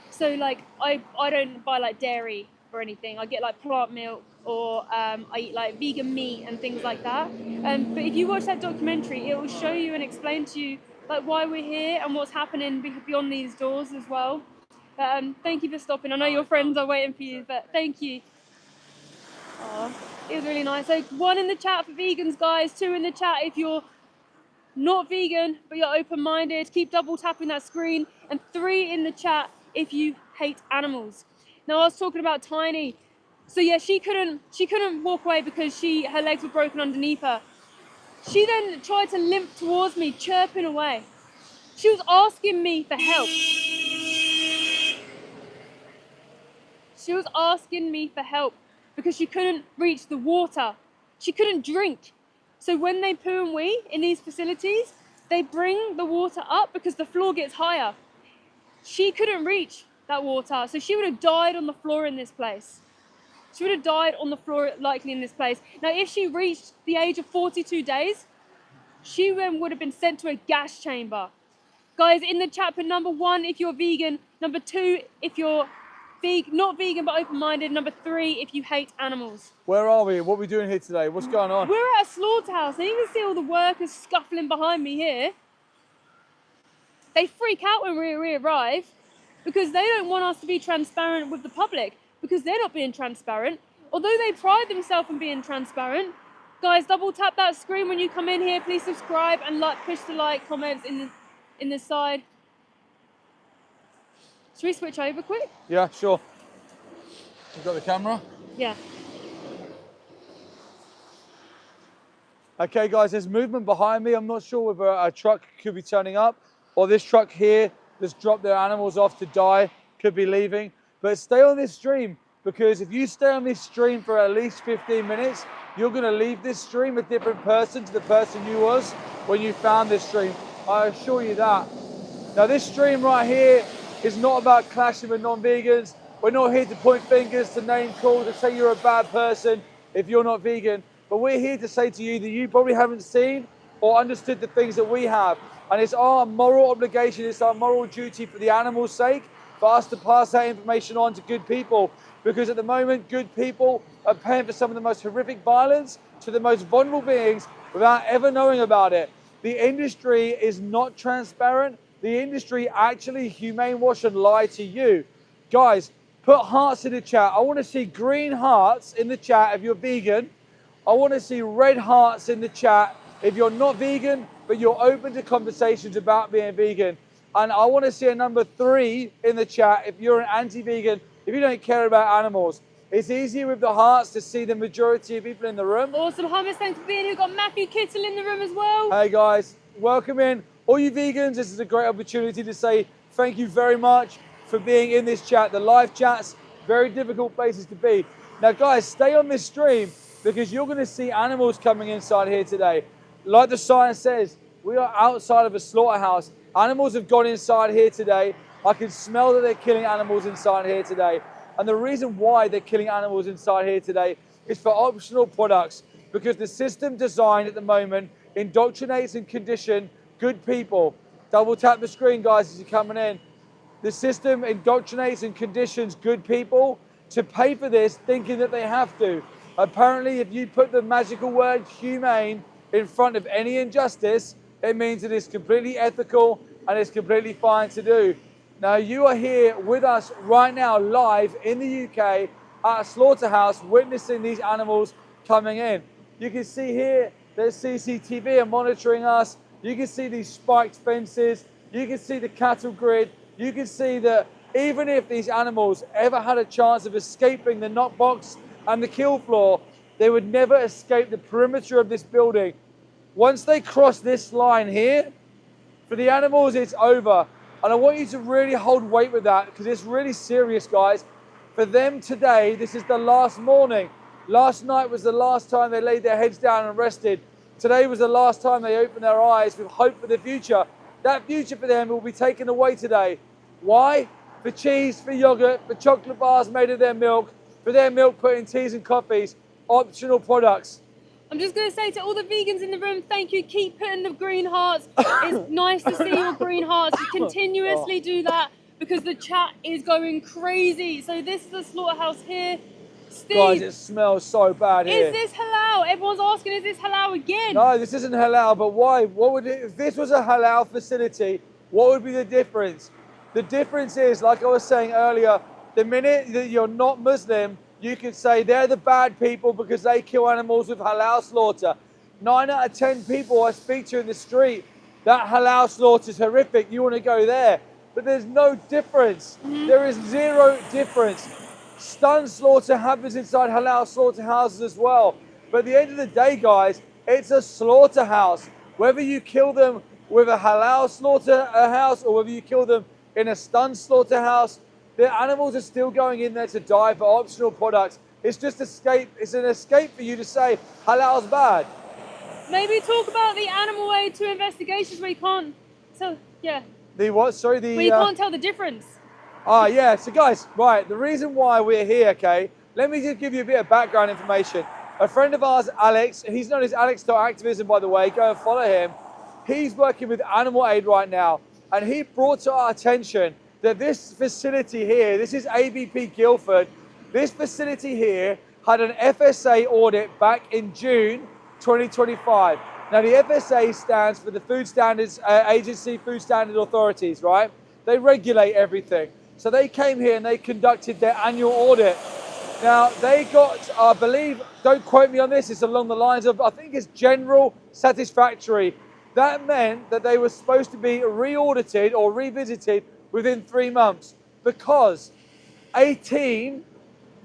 So like I don't buy like dairy or anything. I get like plant milk or I eat like vegan meat and things like that. But if you watch that documentary, it will show you and explain to you like why we're here and what's happening beyond these doors as well. Thank you for stopping. I know your friends are waiting for you, but thank you. Oh, it was really nice. So 1 in the chat for vegans, guys. 2 in the chat if you're not vegan but you're open-minded. Keep double tapping that screen. And 3 in the chat if you hate animals. Now I was talking about Tiny. So yeah, she couldn't walk away because her legs were broken underneath her. She then tried to limp towards me, chirping away. She was asking me for help. She was asking me for help because she couldn't reach the water. She couldn't drink. So when they poo and wee in these facilities, they bring the water up because the floor gets higher. She couldn't reach that water, so she would have died on the floor in this place. She would have died on the floor likely in this place. Now, if she reached the age of 42 days, she then would have been sent to a gas chamber. Guys, in the chat, put number 1 if you're vegan, number 2 if you're not vegan but open-minded, number 3 if you hate animals. Where are we? What are we doing here today? What's going on? We're at a slaughterhouse, and you can see all the workers scuffling behind me here. They freak out when we arrive because they don't want us to be transparent with the public because they're not being transparent. Although they pride themselves on being transparent. Guys, double tap that screen when you come in here. Please subscribe and push the like comments in the side. Should we switch over quick? Yeah, sure. You got the camera? Yeah. Okay, guys, there's movement behind me. I'm not sure whether a truck could be turning up or this truck here that's dropped their animals off to die could be leaving. But stay on this stream, because if you stay on this stream for at least 15 minutes, you're going to leave this stream a different person to the person you was when you found this stream. I assure you that. Now, this stream right here is not about clashing with non-vegans. We're not here to point fingers, to name call, to say you're a bad person if you're not vegan. But we're here to say to you that you probably haven't seen or understood the things that we have. And it's our moral obligation, it's our moral duty for the animals' sake, for us to pass that information on to good people. Because at the moment, good people are paying for some of the most horrific violence to the most vulnerable beings without ever knowing about it. The industry is not transparent. The industry actually humane wash and lie to you. Guys, put hearts in the chat. I want to see green hearts in the chat if you're vegan. I want to see red hearts in the chat if you're not vegan, but you're open to conversations about being vegan. And I want to see a number 3 in the chat if you're an anti-vegan, if you don't care about animals. It's easier with the hearts to see the majority of people in the room. Awesome, hummus, thanks for being here. We've got Matthew Kittle in the room as well. Hey guys, welcome in. All you vegans, this is a great opportunity to say thank you very much for being in this chat. The live chats, very difficult places to be. Now guys, stay on this stream because you're going to see animals coming inside here today. Like the sign says, we are outside of a slaughterhouse. Animals have gone inside here today. I can smell that they're killing animals inside here today. And the reason why they're killing animals inside here today is for optional products, because the system designed at the moment indoctrinates and conditions good people. Double tap the screen, guys, as you're coming in. The system indoctrinates and conditions good people to pay for this, thinking that they have to. Apparently, if you put the magical word humane in front of any injustice, it means that it's completely ethical and it's completely fine to do. Now, you are here with us right now, live in the UK at a slaughterhouse, witnessing these animals coming in. You can see here, there's CCTV and monitoring us. You can see these spiked fences. You can see the cattle grid. You can see that even if these animals ever had a chance of escaping the knockbox and the kill floor, they would never escape the perimeter of this building. Once they cross this line here, for the animals, it's over. And I want you to really hold weight with that, because it's really serious, guys. For them today, this is the last morning. Last night was the last time they laid their heads down and rested. Today was the last time they opened their eyes with hope for the future. That future for them will be taken away today. Why? For cheese, for yogurt, for chocolate bars made of their milk, for their milk put in teas and coffees, optional products. I'm just going to say to all the vegans in the room, thank you. Keep putting the green hearts. It's nice to see your green hearts. You continuously do that because the chat is going crazy. So this is the slaughterhouse here. Steve, guys, it smells so bad here. Is this halal? Everyone's asking, is this halal again? No, this isn't halal, but why? What would it, if this was a halal facility, what would be the difference? The difference is, like I was saying earlier, the minute that you're not Muslim, you can say they're the bad people because they kill animals with halal slaughter. 9 out of 10 people I speak to in the street, that halal slaughter is horrific. You want to go there. But there's no difference. There is zero difference. Stun slaughter happens inside halal slaughterhouses as well. But at the end of the day, guys, it's a slaughterhouse. Whether you kill them with a halal slaughterhouse or whether you kill them in a stun slaughterhouse, The animals are still going in there to die for optional products. It's just escape. It's an escape for you to say halal's bad. Maybe talk about the animal aid to investigations where you can't tell, The what? Sorry, where you can't tell the difference. Yeah, so guys, right, the reason why we're here, okay, let me just give you a bit of background information. A friend of ours, Alex, he's known as Alex.activism, by the way, go and follow him. He's working with Animal Aid right now, and he brought to our attention that this facility here, this is ABP Guildford, this facility here had an FSA audit back in June 2025. Now, the FSA stands for the Food Standards Agency, Food Standard Authorities, right? They regulate everything. So they came here and they conducted their annual audit. Now, they got, I believe, don't quote me on this, it's along the lines of, I think it's general satisfactory. That meant that they were supposed to be re-audited or revisited within 3 months because 18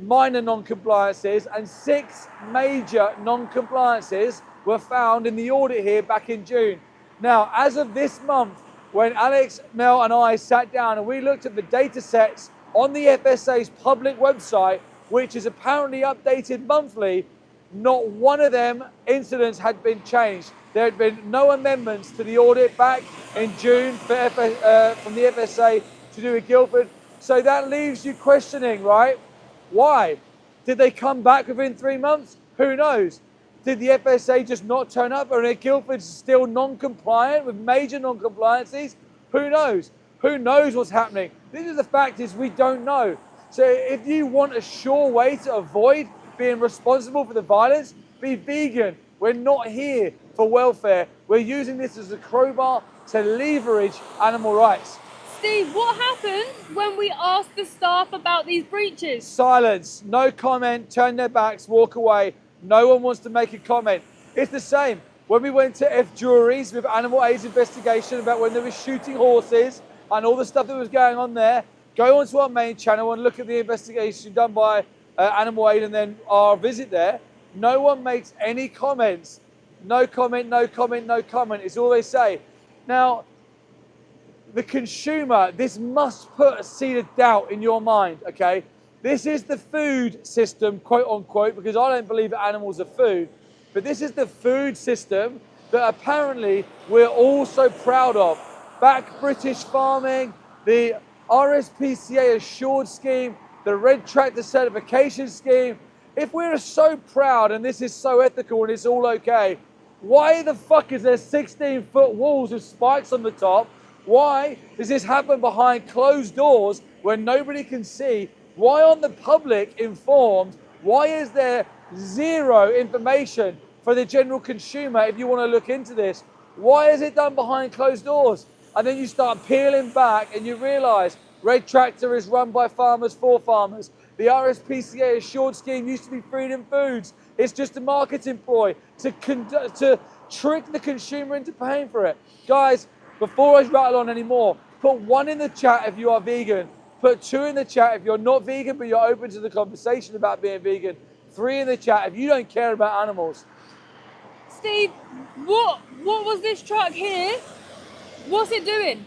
minor non-compliances and 6 major non-compliances were found in the audit here back in June. Now, as of this month, when Alex, Mel and I sat down and we looked at the data sets on the FSA's public website, which is apparently updated monthly, not one of them incidents had been changed. There had been no amendments to the audit back in June from the FSA to do with Guildford. So that leaves you questioning, right? Why? Did they come back within 3 months? Who knows? Did the FSA just not turn up and Guildford's still non-compliant with major non-compliances? Who knows? Who knows what's happening? This is the fact is we don't know. So if you want a sure way to avoid being responsible for the violence, be vegan. We're not here for welfare. We're using this as a crowbar to leverage animal rights. Steve, what happened when we asked the staff about these breaches? Silence, no comment, turn their backs, walk away. No one wants to make a comment. It's the same. When we went to F juries with Animal Aid's investigation about when they were shooting horses and all the stuff that was going on there, go onto our main channel and look at the investigation done by Animal Aid and then our visit there. No one makes any comments. No comment, no comment, no comment. It's all they say. Now, the consumer, this must put a seed of doubt in your mind, okay? This is the food system, quote unquote, because I don't believe that animals are food, but this is the food system that apparently we're all so proud of. Back British farming, the RSPCA assured scheme, the red tractor certification scheme. If we're so proud and this is so ethical and it's all okay, why the fuck is there 16-foot walls with spikes on the top? Why does this happen behind closed doors where nobody can see? Why aren't the public informed? Why is there zero information for the general consumer if you want to look into this? Why is it done behind closed doors? And then you start peeling back and you realize Red Tractor is run by farmers for farmers. The RSPCA assured scheme used to be Freedom Foods. It's just a marketing ploy to trick the consumer into paying for it. Guys, before I rattle on anymore, put 1 in the chat if you are vegan. Put 2 in the chat if you're not vegan, but you're open to the conversation about being vegan. 3 in the chat if you don't care about animals. Steve, what was this truck here? What's it doing?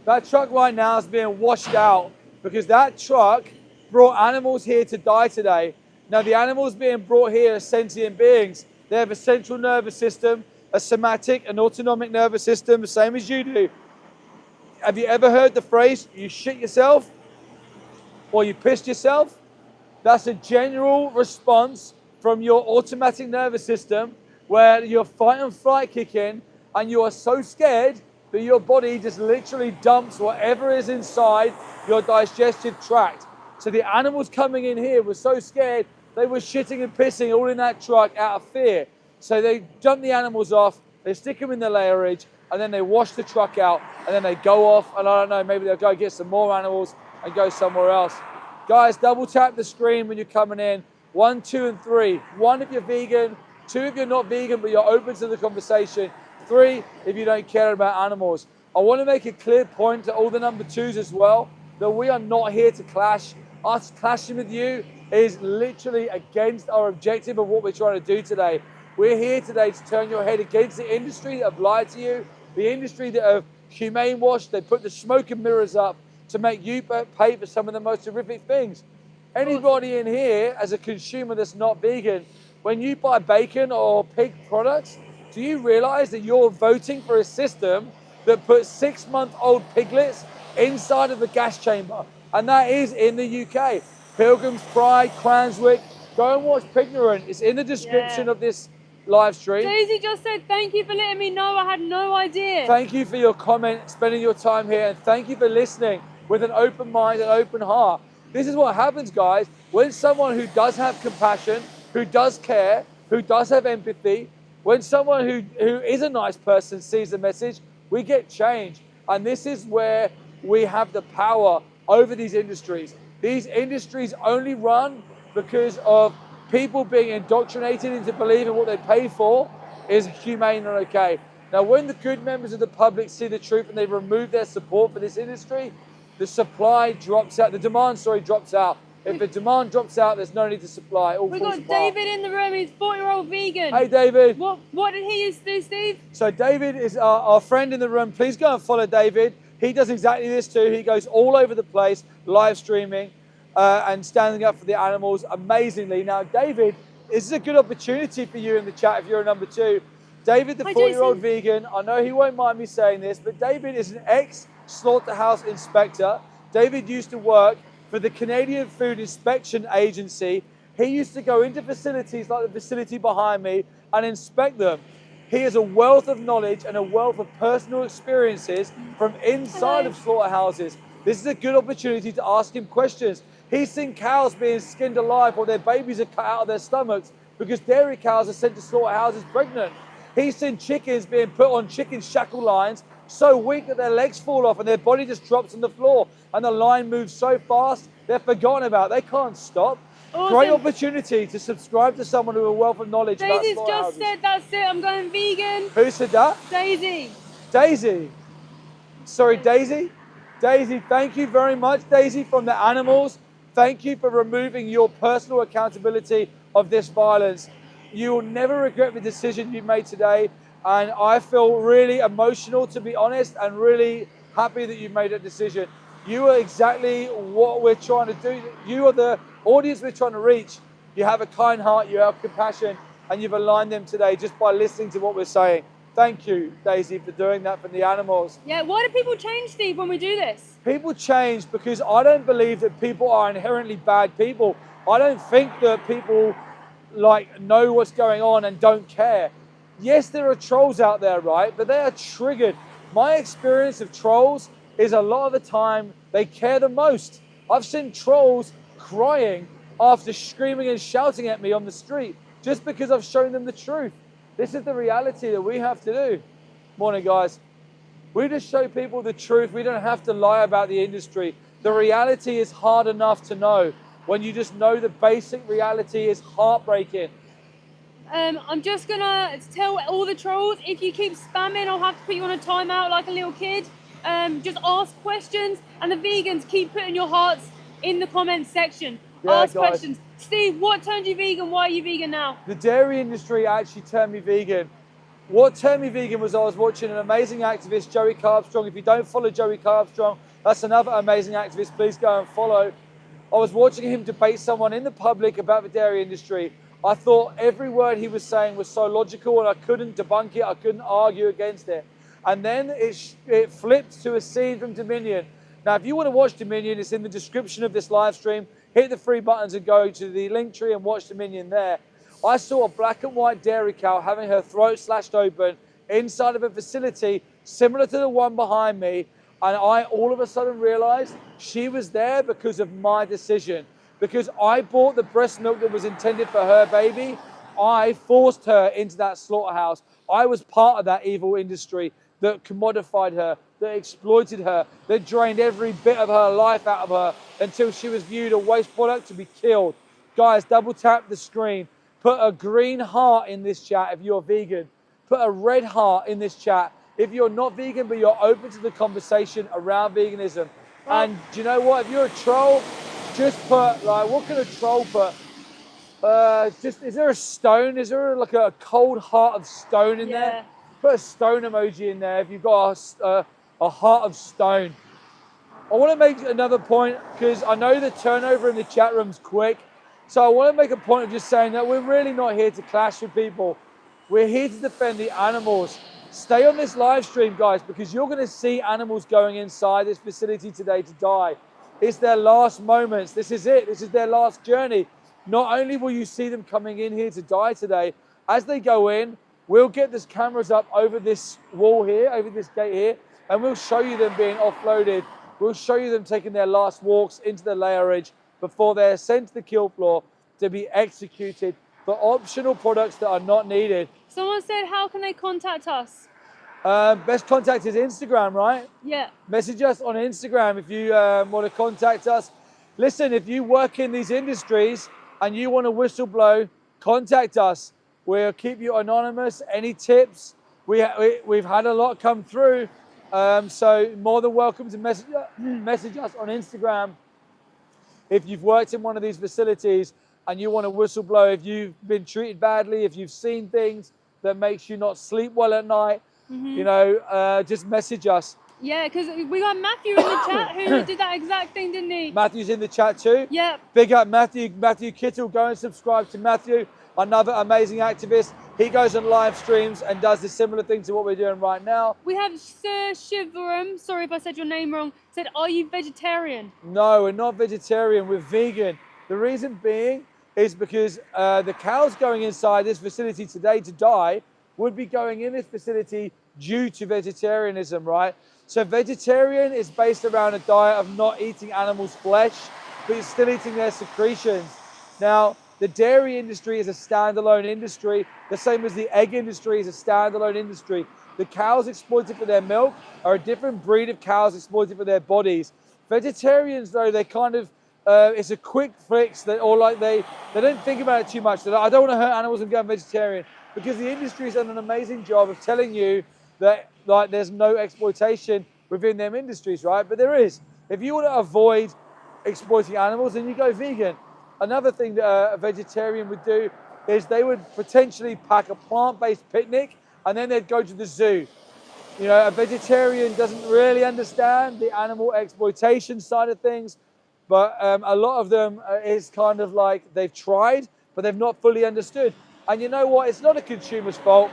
That truck right now is being washed out because that truck brought animals here to die today. Now, the animals being brought here are sentient beings. They have a central nervous system, a somatic, an autonomic nervous system, the same as you do. Have you ever heard the phrase, you shit yourself? Or you pissed yourself? That's a general response from your automatic nervous system where your fight and flight kick in and you are so scared that your body just literally dumps whatever is inside your digestive tract. So the animals coming in here were so scared, they were shitting and pissing all in that truck out of fear. So they dump the animals off, they stick them in the layerage, and then they wash the truck out, and then they go off, and I don't know, maybe they'll go get some more animals and go somewhere else. Guys, double tap the screen when you're coming in. 1, 2, and 3. 1 if you're vegan, 2 if you're not vegan but you're open to the conversation, 3 if you don't care about animals. I want to make a clear point to all the number 2s as well, that we are not here to clash. Us clashing with you is literally against our objective of what we're trying to do today. We're here today to turn your head against the industry that have lied to you, the industry that have humane washed, they put the smoke and mirrors up, to make you pay for some of the most horrific things. Anybody in here as a consumer that's not vegan, when you buy bacon or pig products, do you realize that you're voting for a system that puts 6-month-old piglets inside of the gas chamber? And that is in the UK. Pilgrim's Pride, Cranswick, go and watch Pignorant. It's in the description of this live stream. Daisy just said, thank you for letting me know. I had no idea. Thank you for your comment, spending your time here, and thank you for listening with an open mind and open heart. This is what happens, guys, when someone who does have compassion, who does care, who does have empathy, when someone who is a nice person sees the message, we get change. And this is where we have the power over these industries. These industries only run because of people being indoctrinated into believing what they pay for is humane and okay. Now, when the good members of the public see the truth and they remove their support for this industry, the supply drops out, the demand, drops out. If the demand drops out, there's no need to supply. We got David in the room, he's 40-year-old vegan. Hey, David. What did he used to do, Steve? So David is our friend in the room. Please go and follow David. He does exactly this too. He goes all over the place, live streaming and standing up for the animals amazingly. Now, David, this is a good opportunity for you in the chat if you're a number 2. David, the 40-year-old vegan, I know he won't mind me saying this, but David is an ex-slaughterhouse inspector. David used to work for the Canadian Food Inspection Agency. He used to go into facilities like the facility behind me and inspect them. He has a wealth of knowledge and a wealth of personal experiences from inside of slaughterhouses. This is a good opportunity to ask him questions. He's seen cows being skinned alive or their babies are cut out of their stomachs because dairy cows are sent to slaughterhouses pregnant. He's seen chickens being put on chicken shackle lines so weak that their legs fall off and their body just drops on the floor and the line moves so fast they're forgotten about. They can't stop. Awesome. Great opportunity to subscribe to someone with a wealth of knowledge. Daisy's just said, that's it, I'm going vegan. Who said that? Daisy. Daisy. Sorry, Daisy? Daisy, thank you very much, Daisy, from the animals. Thank you for removing your personal accountability of this violence. You will never regret the decision you made today. And I feel really emotional, to be honest, and really happy that you made that decision. You are exactly what we're trying to do. You are the audience we're trying to reach. You have a kind heart, you have compassion, and you've aligned them today just by listening to what we're saying. Thank you, Daisy, for doing that for the animals. Yeah, why do people change, Steve, when we do this? People change because I don't believe that people are inherently bad people. I don't think that people know what's going on and don't care. Yes, there are trolls out there, right? But they are triggered. My experience of trolls is a lot of the time they care the most. I've seen trolls crying after screaming and shouting at me on the street just because I've shown them the truth. This is the reality that we have to do. Morning, guys. We just show people the truth. We don't have to lie about the industry. The reality is hard enough to know. When you just know the basic reality is heartbreaking. I'm just gonna tell all the trolls, if you keep spamming, I'll have to put you on a timeout like a little kid. Just ask questions, and the vegans, keep putting your hearts in the comments section. Ask questions. Steve, what turned you vegan? Why are you vegan now? The dairy industry actually turned me vegan. What turned me vegan was I was watching an amazing activist, Joey Carbstrong. If you don't follow Joey Carbstrong, that's another amazing activist. Please go and follow. I was watching him debate someone in the public about the dairy industry. I thought every word he was saying was so logical and I couldn't debunk it, I couldn't argue against it. And then it flipped to a scene from Dominion. Now, if you want to watch Dominion, it's in the description of this live stream. Hit the 3 buttons and go to the link tree and watch Dominion there. I saw a black and white dairy cow having her throat slashed open inside of a facility similar to the one behind me. And I all of a sudden realized she was there because of my decision. Because I bought the breast milk that was intended for her baby. I forced her into that slaughterhouse. I was part of that evil industry that commodified her, that exploited her, that drained every bit of her life out of her until she was viewed a waste product to be killed. Guys, double tap the screen. Put a green heart in this chat if you're vegan. Put a red heart in this chat if you're not vegan, but you're open to the conversation around veganism. And do you know what? If you're a troll, just put, what can a troll put? Is there a stone? Is there like a cold heart of stone in there? Put a stone emoji in there if you've got a heart of stone. I want to make another point because I know the turnover in the chat room's quick. So I want to make a point of just saying that we're really not here to clash with people. We're here to defend the animals. Stay on this live stream, guys, because you're going to see animals going inside this facility today to die. It's their last moments. This is it. This is their last journey. Not only will you see them coming in here to die today, as they go in, we'll get these cameras up over this wall here, over this gate here, and we'll show you them being offloaded. We'll show you them taking their last walks into the layerage before they're sent to the kill floor to be executed for optional products that are not needed. Someone said, how can they contact us? Best contact is Instagram, right? Yeah. Message us on Instagram if you want to contact us. Listen, if you work in these industries and you want to whistleblow, contact us. We'll keep you anonymous. Any tips? We've had a lot come through. So more than welcome to message us on Instagram if you've worked in one of these facilities and you want to whistleblow, if you've been treated badly, if you've seen things that makes you not sleep well at night, you know, just message us. Yeah, because we got Matthew in the chat who did that exact thing, didn't he? Matthew's in the chat too. Yeah. Big up Matthew. Matthew Kittle, go and subscribe to Matthew, another amazing activist. He goes on live streams and does a similar thing to what we're doing right now. We have Sir Shivaram, sorry if I said your name wrong, said, are you vegetarian? No, we're not vegetarian, we're vegan. The reason being is because the cows going inside this facility today to die would be going in this facility due to vegetarianism, right? So vegetarian is based around a diet of not eating animals' flesh, but still eating their secretions. Now, the dairy industry is a standalone industry, the same as the egg industry is a standalone industry. The cows exploited for their milk are a different breed of cows exploited for their bodies. Vegetarians, though, they kind of, it's a quick fix, they don't think about it too much. They're like, I don't want to hurt animals and go vegetarian, because the industry has done an amazing job of telling you that like there's no exploitation within them industries, right? But there is. If you want to avoid exploiting animals, then you go vegan. Another thing that a vegetarian would do is they would potentially pack a plant-based picnic and then they'd go to the zoo. You know, a vegetarian doesn't really understand the animal exploitation side of things, but a lot of them is kind of like they've tried, but they've not fully understood. And you know what? It's not a consumer's fault.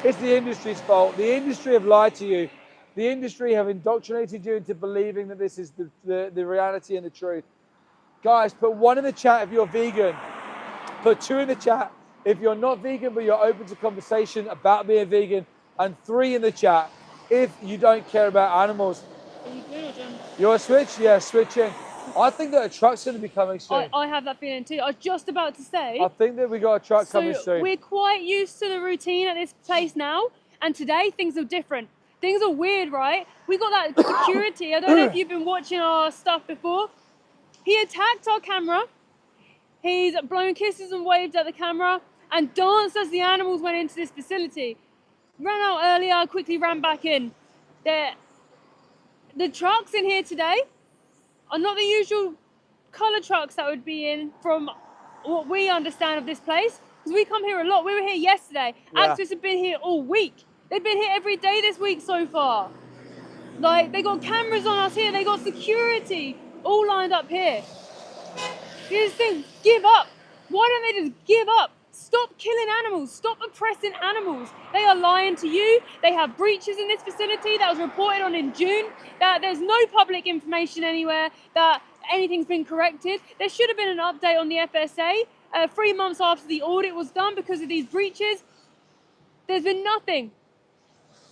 It's the industry's fault. The industry have lied to you. The industry have indoctrinated you into believing that this is the reality and the truth. Guys, put 1 in the chat if you're vegan. Put 2 in the chat if you're not vegan, but you're open to conversation about being vegan. And 3 in the chat if you don't care about animals. Are you good, John? You're a switch? Yeah, switching. I think that a truck's going to be coming soon. I have that feeling too. I was just about to say. I think that we got a truck coming soon. We're quite used to the routine at this place now, and today things are different. Things are weird, right? We got that security. I don't know if you've been watching our stuff before. He attacked our camera. He's blown kisses and waved at the camera and danced as the animals went into this facility. Ran out earlier, quickly ran back in. The trucks in here today are not the usual colour trucks that would be in from what we understand of this place, because we come here a lot. We were here yesterday. Yeah. Activists have been here all week. They've been here every day this week so far. Like, they got cameras on us here, they got security all lined up here. You just think, give up. Why don't they just give up? Stop killing animals, stop oppressing animals. They are lying to you. They have breaches in this facility that was reported on in June, that there's no public information anywhere, that anything's been corrected. There should have been an update on the FSA 3 months after the audit was done because of these breaches. There's been nothing.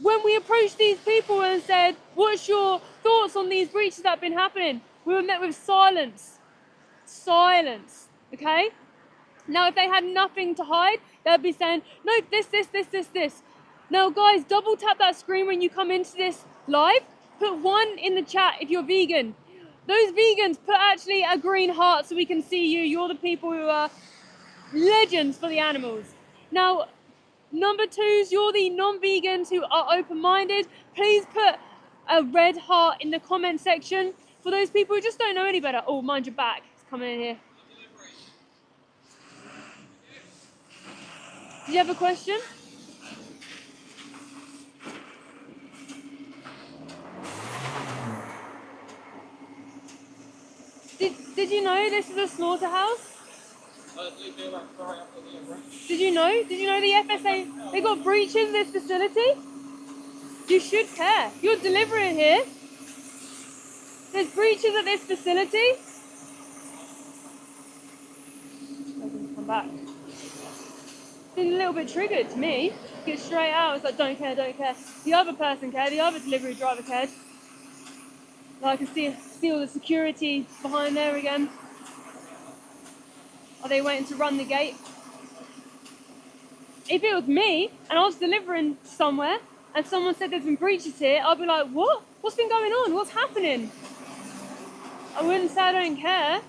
When we approached these people and said, what's your thoughts on these breaches that have been happening? We were met with silence. Silence, okay? Now, if they had nothing to hide, they'd be saying, no, this. Now, guys, double tap that screen when you come into this live. Put 1 in the chat if you're vegan. Those vegans, put actually a green heart so we can see you. You're the people who are legends for the animals. Now, number 2s, you're the non-vegans who are open-minded. Please put a red heart in the comment section for those people who just don't know any better. Oh, mind your back. It's coming in here. Did you have a question? know this is a slaughterhouse? Did you know? Did you know the FSA, they got breaches in this facility? You should care. You're delivering here. There's breaches at this facility. Come back. Been a little bit triggered to me. Get straight out. It's like, don't care, don't care. The other person cared. The other delivery driver cared. Like, I can see all the security behind there again. Are they waiting to run the gate? If it was me and I was delivering somewhere and someone said there's been breaches here, I'd be like, what? What's been going on? What's happening? I wouldn't say I don't care.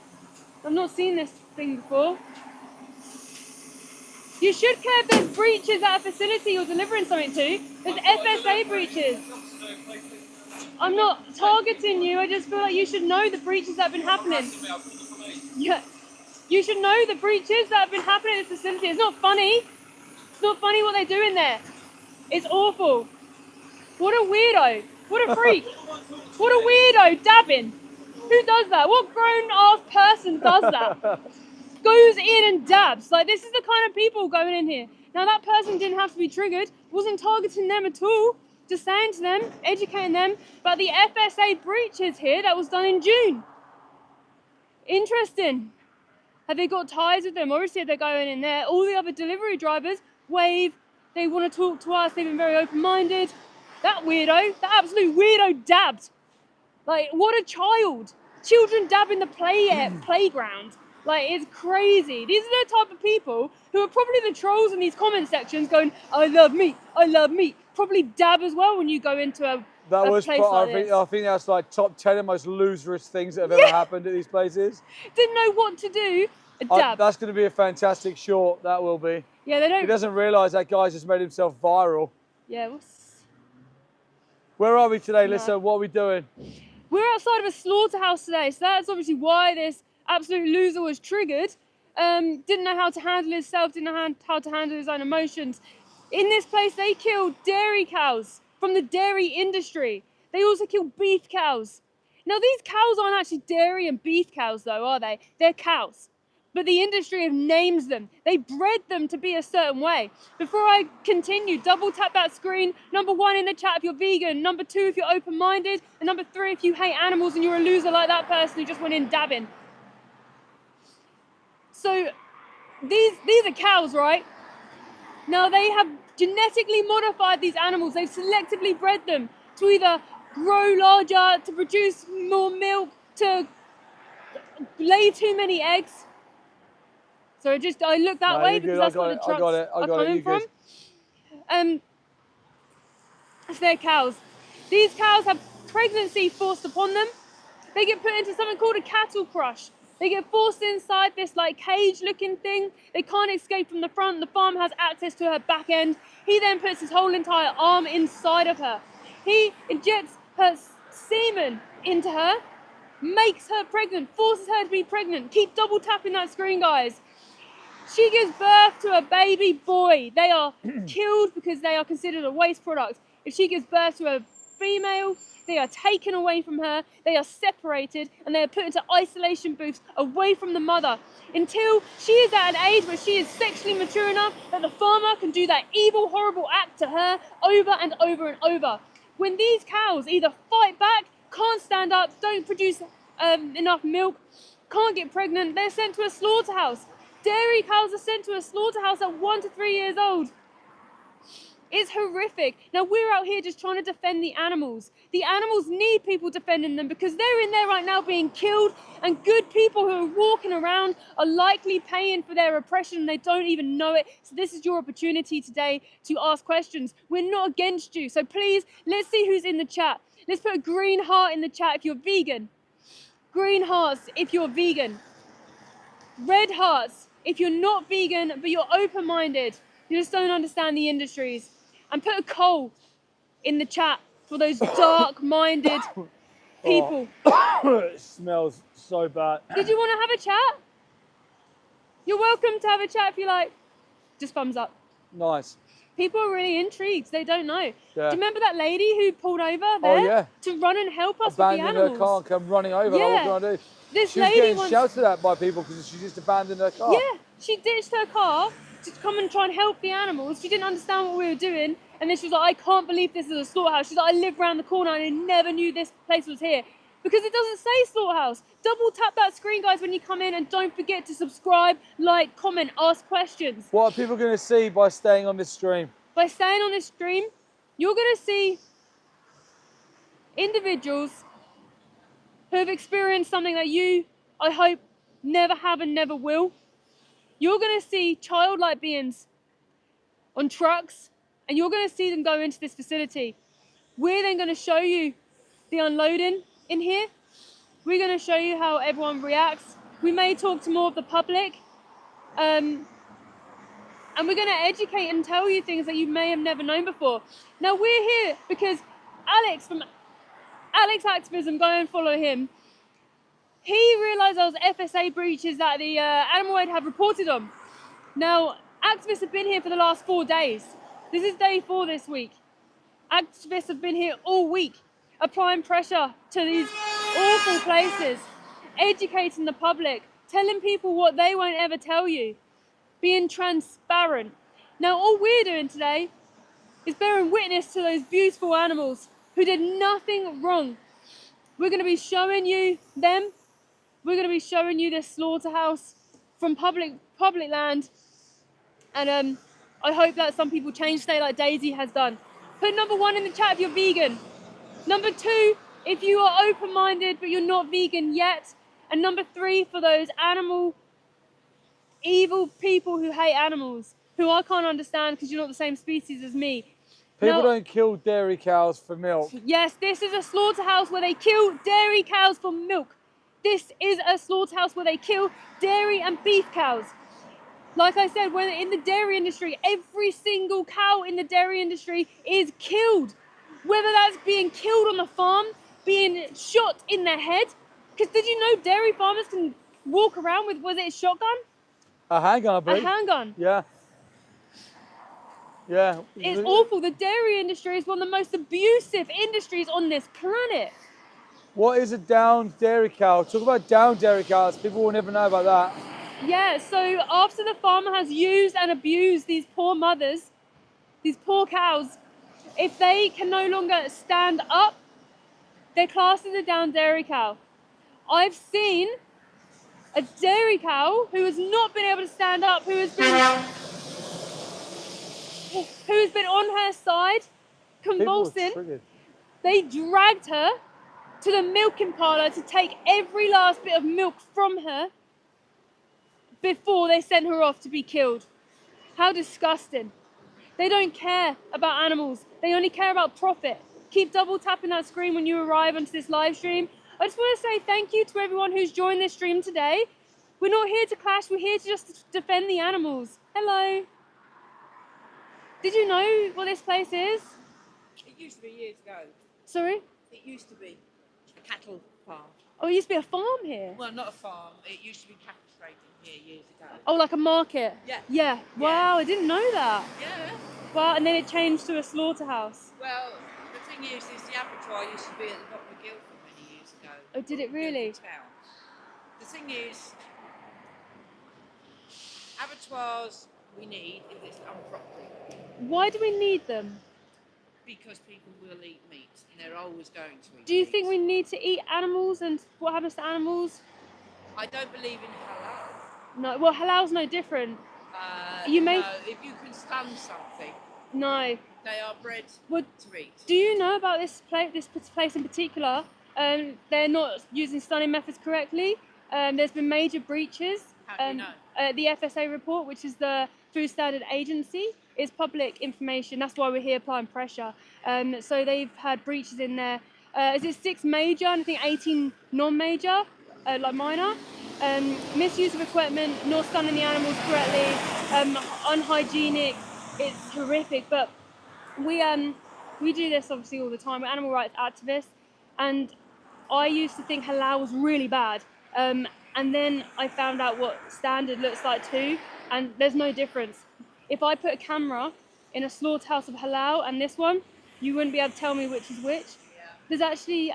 I've not seen this thing before. You should care if there's breaches at a facility you're delivering something to. There's FSA breaches. I'm not targeting you, I just feel like you should know the breaches that have been happening. Yeah. You should know the breaches that have been happening at the facility. It's not funny. It's not funny what they're doing there. It's awful. What a weirdo. What a freak. What a weirdo dabbing. Who does that? What grown-ass person does that? Goes in and dabs. Like, this is the kind of people going in here. Now, that person didn't have to be triggered. Wasn't targeting them at all. Just saying to them, educating them about the FSA breaches here that was done in June. Interesting. Have they got ties with them? Obviously, they're going in there. All the other delivery drivers wave. They want to talk to us. They've been very open-minded. That weirdo, that absolute weirdo dabbed. Like, what a child. Children dab in the playground. Like, it's crazy. These are the type of people who are probably the trolls in these comment sections going, I love meat, I love meat. Probably dab as well when you go into a place like this. I think that's like top 10 of most loserous things that have ever happened at these places. Didn't know what to do. A dab. That's going to be a fantastic short, that will be. Yeah, they don't. He doesn't realise that guy's just made himself viral. Yeah, Where are we today, Lisa? What are we doing? We're outside of a slaughterhouse today, so that's obviously why this absolute loser was triggered. Didn't know how to handle himself, didn't know how to handle his own emotions. In this place, they killed dairy cows from the dairy industry. They also killed beef cows. Now, these cows aren't actually dairy and beef cows, though, are they? They're cows. But the industry have named them. They bred them to be a certain way. Before I continue, double tap that screen. Number 1 in the chat if you're vegan. Number 2 if you're open-minded. And number 3 if you hate animals and you're a loser like that person who just went in dabbing. So these are cows, right? Now, they have genetically modified these animals. They've selectively bred them to either grow larger, to produce more milk, to lay too many eggs. So I look that way because that's where the trucks are coming from. So they're cows. These cows have pregnancy forced upon them. They get put into something called a cattle crush. They get forced inside this like cage-looking thing. They can't escape from the front. The farm has access to her back end. He then puts his whole entire arm inside of her. He injects her semen into her, makes her pregnant, forces her to be pregnant. Keep double tapping that screen, guys. She gives birth to a baby boy. They are killed because they are considered a waste product. If she gives birth to a female, they are taken away from her, they are separated, and they are put into isolation booths away from the mother until she is at an age where she is sexually mature enough that the farmer can do that evil, horrible act to her over and over and over. When these cows either fight back, can't stand up, don't produce enough milk, can't get pregnant, they're sent to a slaughterhouse. Dairy cows are sent to a slaughterhouse at 1 to 3 years old. It's horrific. Now, we're out here just trying to defend the animals. The animals need people defending them because they're in there right now being killed, and good people who are walking around are likely paying for their oppression and they don't even know it. So this is your opportunity today to ask questions. We're not against you. So please, let's see who's in the chat. Let's put a green heart in the chat if you're vegan. Green hearts if you're vegan. Red hearts if you're not vegan but you're open-minded. You just don't understand the industries. And put a coal in the chat for those dark-minded people. It smells so bad. Did you want to have a chat? You're welcome to have a chat if you like. Just thumbs up. Nice. People are really intrigued. They don't know. Yeah. Do you remember that lady who pulled over there yeah. to run and help us Abandoned with the her animals? car and come running over. Yeah. Like, what can I do? This She was lady getting wants... shouted at by people because she just abandoned her car. Yeah, she ditched her car to come and try and help the animals. She didn't understand what we were doing. And then she was like, I can't believe this is a slaughterhouse. She's like, I live around the corner and I never knew this place was here. Because it doesn't say slaughterhouse. Double tap that screen, guys, when you come in, and don't forget to subscribe, like, comment, ask questions. What are people going to see by staying on this stream? By staying on this stream, you're going to see individuals who have experienced something that you, I hope, never have and never will. You're going to see childlike beings on trucks, and you're going to see them go into this facility. We're then going to show you the unloading in here. We're going to show you how everyone reacts. We may talk to more of the public, and we're going to educate and tell you things that you may have never known before. Now, we're here because Alex from Alex Activism, go and follow him. He realised there was FSA breaches that the animal aid have reported on. Now, activists have been here for the last 4 days. This is day 4 this week. Activists have been here all week, applying pressure to these awful places, educating the public, telling people what they won't ever tell you, being transparent. Now, all we're doing today is bearing witness to those beautiful animals who did nothing wrong. We're going to be showing you them. We're going to be showing you this slaughterhouse from public land. And I hope that some people change today like Daisy has done. Put number 1 in the chat if you're vegan. Number 2, if you are open-minded but you're not vegan yet. And number 3, for those evil people who hate animals, who I can't understand because you're not the same species as me. People don't kill dairy cows for milk. Yes, this is a slaughterhouse where they kill dairy cows for milk. This is a slaughterhouse where they kill dairy and beef cows. Like I said, when in the dairy industry, every single cow in the dairy industry is killed. Whether that's being killed on the farm, being shot in the head. Because did you know dairy farmers can walk around with, was it a shotgun? A handgun, I believe. A handgun. Yeah. Yeah. It's awful. The dairy industry is one of the most abusive industries on this planet. What is a downed dairy cow? Talk about downed dairy cows. People will never know about that. Yeah, so after the farmer has used and abused these poor mothers, these poor cows, if they can no longer stand up, they're classed as a downed dairy cow. I've seen a dairy cow who has not been able to stand up, who has been on her side, convulsing. They dragged her to the milking parlour to take every last bit of milk from her before they sent her off to be killed. How disgusting. They don't care about animals. They only care about profit. Keep double tapping that screen when you arrive onto this live stream. I just want to say thank you to everyone who's joined this stream today. We're not here to clash, we're here to just defend the animals. Hello. Did you know what this place is? It used to be years ago. Sorry? It used to be a cattle farm. Oh, it used to be a farm here? Well, not a farm. It used to be cattle trading here years ago. Oh, like a market? Yeah. Yeah. Wow, I didn't know that. Yeah. Wow, and then it changed to a slaughterhouse. Well, the thing is the abattoir used to be at the bottom of Guildford many years ago. Oh, did it really? Guildford town. The thing is, abattoirs we need if it's done properly. Why do we need them? Because people will eat meat, and they're always going to eat Do you meat. think we need to eat animals, and what happens to animals? I don't believe in halal. No, well, halal's no different. No, if you can stun something, No. they are bred Well, to eat. do you know about this place in particular? They're not using stunning methods correctly. There's been major breaches. How do you know? The FSA report, which is the Food Standard Agency, is public information. That's why we're here applying pressure. So they've had breaches in there. Is it 6 major and I think 18 non-major, like minor? Misuse of equipment, not stunning the animals correctly, unhygienic. It's horrific. But we do this obviously all the time. We're animal rights activists, and I used to think halal was really bad. And then I found out what standard looks like too, and there's no difference. If I put a camera in a slaughterhouse of halal and this one, you wouldn't be able to tell me which is which. There's actually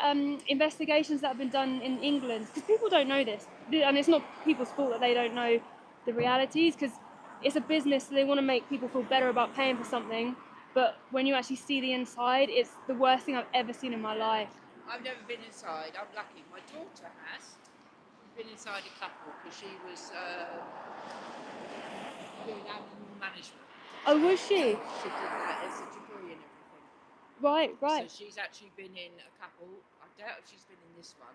investigations that have been done in England, because people don't know this, and it's not people's fault that they don't know the realities, because it's a business, so they want to make people feel better about paying for something, but when you actually see the inside, it's the worst thing I've ever seen in my life. I've never been inside. I'm lucky. My daughter has. She's been inside a couple because she was doing animal management. Oh, was she? She did that as a degree and everything. Right, right. So she's actually been in a couple. I doubt if she's been in this one,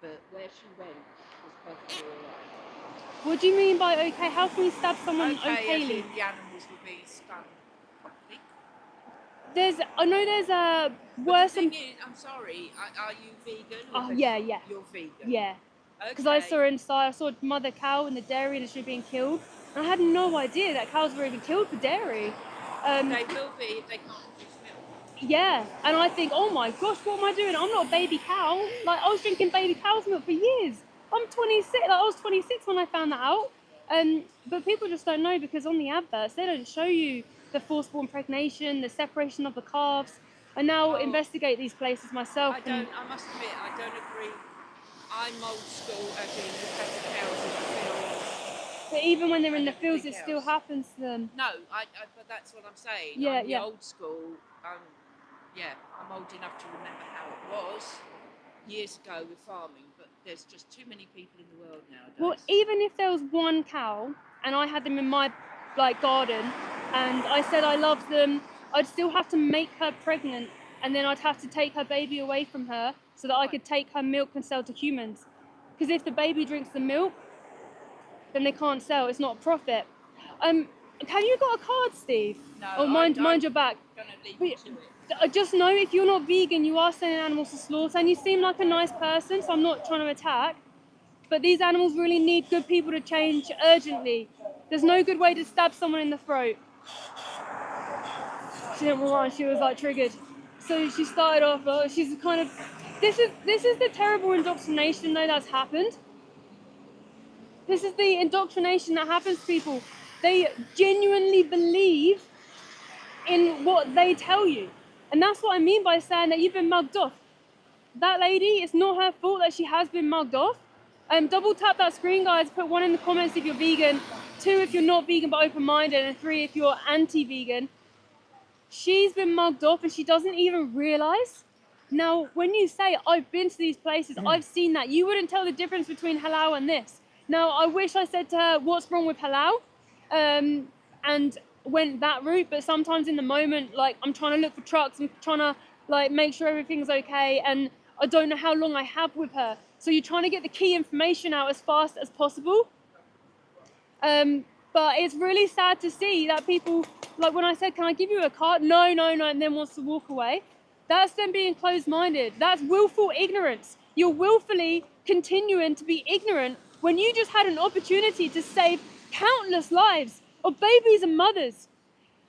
but where she went was perfectly alright. What do you mean by okay? How can we stab someone Okay, as okayly? in the animals were being stung properly. I know there's a worse. But the thing is, I'm sorry, are you vegan? Or Oh yeah, yeah, You're vegan? yeah. Okay. Because I saw inside, I saw a mother cow in the dairy industry being killed, and I had no idea that cows were even killed for dairy. They will be if they can't produce milk. Yeah, and I think, oh my gosh, what am I doing? I'm not a baby cow. Like, I was drinking baby cow's milk for years. I'm 26. Like, I was 26 when I found that out. But people just don't know, because on the adverts they don't show you the forcible impregnation, the separation of the calves. I now investigate these places myself. I must admit, I don't agree. I'm old school, as in the pet cows in the fields. But even when they're in the fields, it everything still else. happens to them. No, but that's what I'm saying. Yeah, I'm the yeah. old school. I'm old enough to remember how it was years ago with farming, but there's just too many people in the world nowadays. Well, even if there was one cow and I had them in my garden, and I said I loved them, I'd still have to make her pregnant, and then I'd have to take her baby away from her so that I could take her milk and sell to humans. Because if the baby drinks the milk, then they can't sell. It's not a profit. Have you got a card, Steve? No, Oh, mind your back. I'm gonna leave you to it. I just know if you're not vegan, you are sending animals to slaughter, and you seem like a nice person, so I'm not trying to attack. But these animals really need good people to change urgently. There's no good way to stab someone in the throat. She didn't want, she was like triggered. So she started off, she's kind of, this is the terrible indoctrination though that's happened. This is the indoctrination that happens to people. They genuinely believe in what they tell you. And that's what I mean by saying that you've been mugged off. That lady, it's not her fault that she has been mugged off. Double tap that screen, guys. Put 1 in the comments if you're vegan, 2 if you're not vegan but open-minded, and 3 if you're anti-vegan. She's been mugged off and she doesn't even realise. Now, when you say, I've been to these places, I've seen that, you wouldn't tell the difference between halal and this. Now, I wish I said to her, what's wrong with halal? And went that route, but sometimes in the moment, like, I'm trying to look for trucks, I'm trying to, like, make sure everything's okay, and I don't know how long I have with her. So you're trying to get the key information out as fast as possible. But it's really sad to see that people, like when I said, can I give you a card? No, and then wants to walk away. That's them being closed-minded. That's willful ignorance. You're willfully continuing to be ignorant when you just had an opportunity to save countless lives of babies and mothers.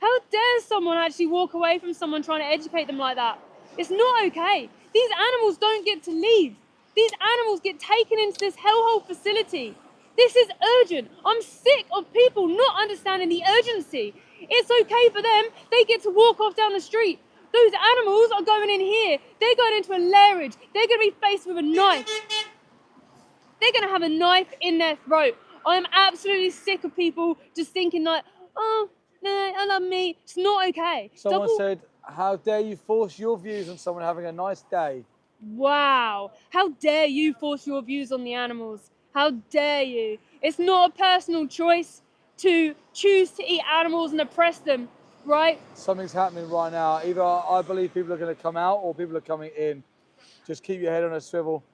How dare someone actually walk away from someone trying to educate them like that? It's not okay. These animals don't get to leave. These animals get taken into this hellhole facility. This is urgent. I'm sick of people not understanding the urgency. It's okay for them. They get to walk off down the street. Those animals are going in here. They're going into a lairage. They're going to be faced with a knife. They're going to have a knife in their throat. I am absolutely sick of people just thinking like, oh, no, I love me. It's not okay. Someone said, how dare you force your views on someone having a nice day? Wow. How dare you force your views on the animals? How dare you? It's not a personal choice to choose to eat animals and oppress them, right? Something's happening right now. Either I believe people are going to come out or people are coming in. Just keep your head on a swivel.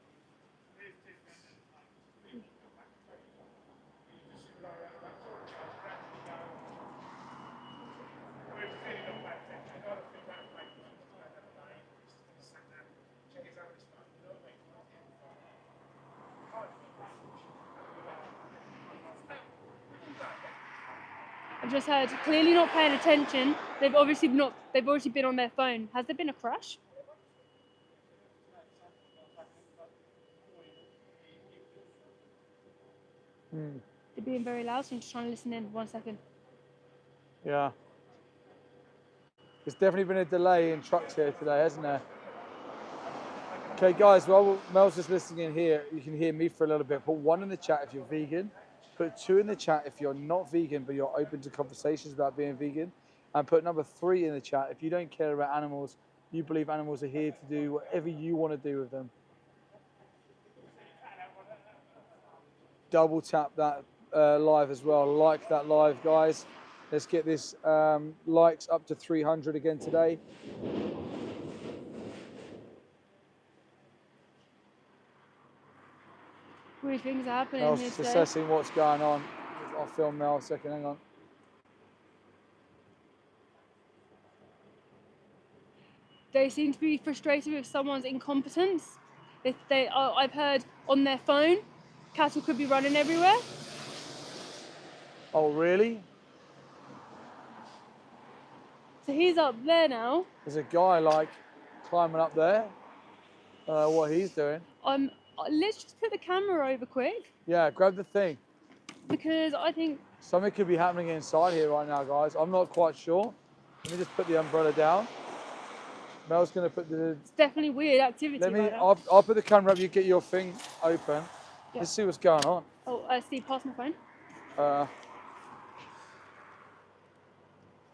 I've just heard clearly not paying attention. They've obviously been on their phone. Has there been a crash? They're being very loud, so I'm just trying to listen in. 1 second. Yeah. There's definitely been a delay in trucks here today, hasn't there? Okay, guys, while Mel's just listening in here, you can hear me for a little bit. Put 1 in the chat if you're vegan. Put 2 in the chat if you're not vegan, but you're open to conversations about being vegan. And put number 3 in the chat if you don't care about animals, you believe animals are here to do whatever you want to do with them. Double tap that live as well. Like that live, guys. Let's get this likes up to 300 again today. Weird things are happening Mel's here just today. assessing what's going on. I'll film Mel a second, hang on. They seem to be frustrated with someone's incompetence. I've heard on their phone, cattle could be running everywhere. Oh, really? So he's up there now. There's a guy like climbing up there. I don't know what he's doing. Let's just put the camera over quick, Yeah, grab the thing. because I think Something could be happening inside here right now, guys. I'm not quite sure. Let me just put the umbrella down. Mel's going to put the... it's definitely weird activity Let me... right now. I'll put the camera up. You get your thing open. Yeah. Let's see what's going on. Oh, Steve, pass my phone.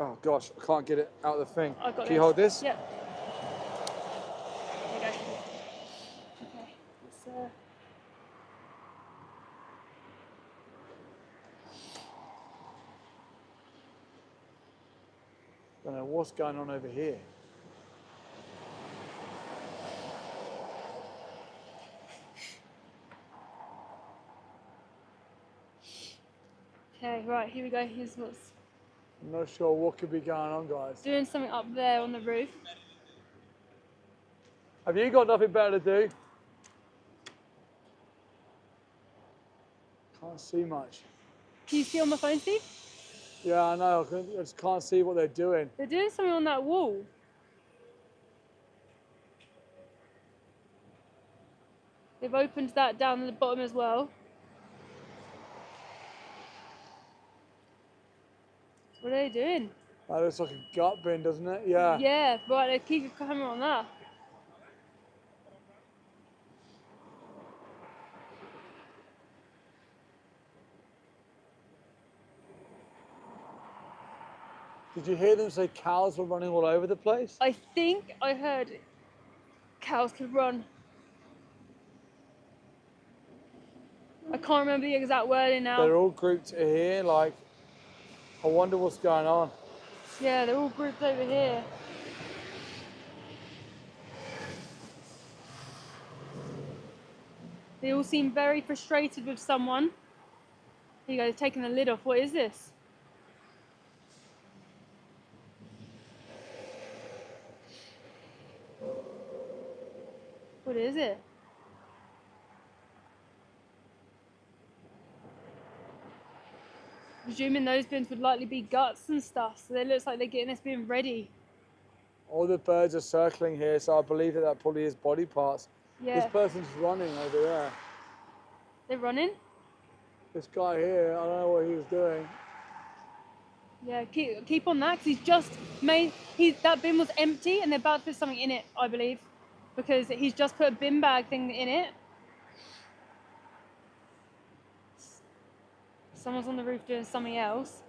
Oh, gosh. I can't get it out of the thing. I've got Can you hold this? Yeah. There you go. Okay. Let's, I don't know what's going on over here. Okay, right, here we go. Here's what's I'm not sure what could be going on, guys. doing something up there on the roof. Have you got nothing better to do? Can't see much. Can you see on my phone, Steve? Yeah, I know. I just can't see what they're doing. They're doing something on that wall. They've opened that down at the bottom as well. What are they doing? That looks like a gut bin, doesn't it? Yeah. Yeah, right, they keep a camera on that. Did you hear them say cows were running all over the place? I think I heard cows could run. I can't remember the exact wording now. They're all grouped here, like, I wonder what's going on. Yeah, they're all grouped over here. They all seem very frustrated with someone. Here you go, they're taking the lid off. What is this? What is it? Presuming those bins would likely be guts and stuff, so it looks like they're getting this bin ready. All the birds are circling here, so I believe that probably is body parts. Yeah. This person's running over there. They're running? This guy here, I don't know what he was doing. Yeah, keep on that, because he's just made, that bin was empty and they're about to put something in it, I believe. Because he's just put a bin bag thing in it. Someone's on the roof doing something else.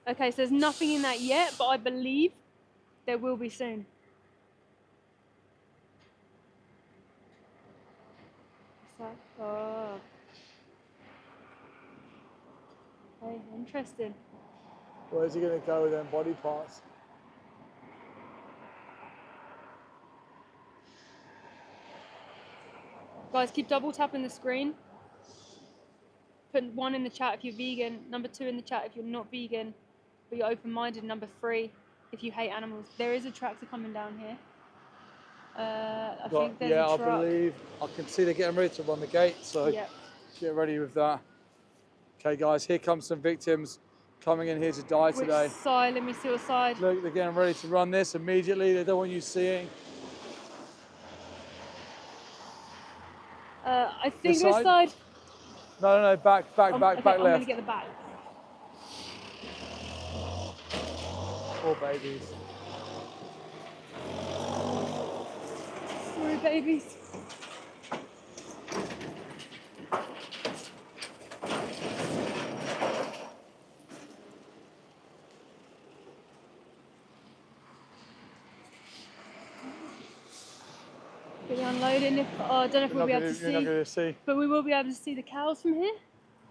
Okay, so there's nothing in that yet, but I believe there will be soon. What's that? Oh. Okay, interesting. Where's he going to go with them body parts? Guys, keep double tapping the screen. Put 1 in the chat if you're vegan, number 2 in the chat if you're not vegan, but you're open-minded, number 3 if you hate animals. There is a tractor coming down here. I think there's a truck. I believe. I can see they're getting ready to run the gate, so Yep. get ready with that. Okay, guys, here comes some victims coming in here to die today. Which side? Let me see what side. Look, they're getting ready to run this immediately. They don't want you seeing. I think This this side? side. No, back Okay, left. I'm going to get the back. Poor babies. babies. Get the unloading. I don't know if we'll be able to You're not going to see. but we will be able to see the cows from here.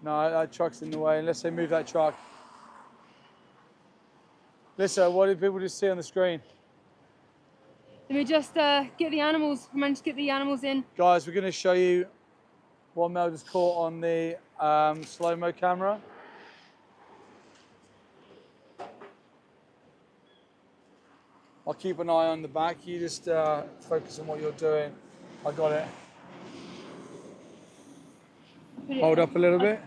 No, that truck's in the way, unless they move that truck. Lisa, what did people just see on the screen? Let me just get the animals, manage to get the animals in. Guys, we're going to show you what Mel just caught on the slow-mo camera. I'll keep an eye on the back. You just focus on what you're doing. I got it. Hold up a little bit.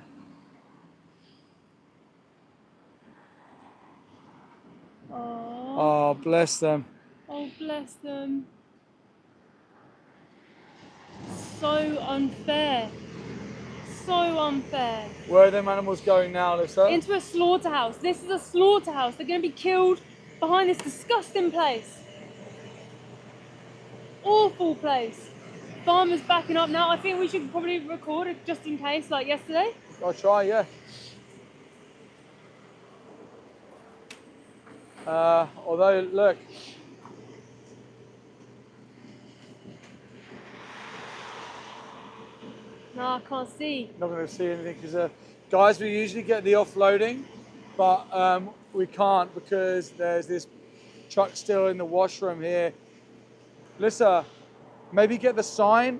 Oh, bless them. Oh, bless them. So unfair. So unfair. Where are them animals going now, Lisa? Into a slaughterhouse. This is a slaughterhouse. They're going to be killed behind this disgusting place. Awful place. Farmers backing up now. I think we should probably record it just in case, like yesterday. I'll try, yeah. Although, look. No, I can't see. Not going to see anything because, guys, we usually get the offloading, but we can't because there's this truck still in the washroom here. Lisa, maybe get the sign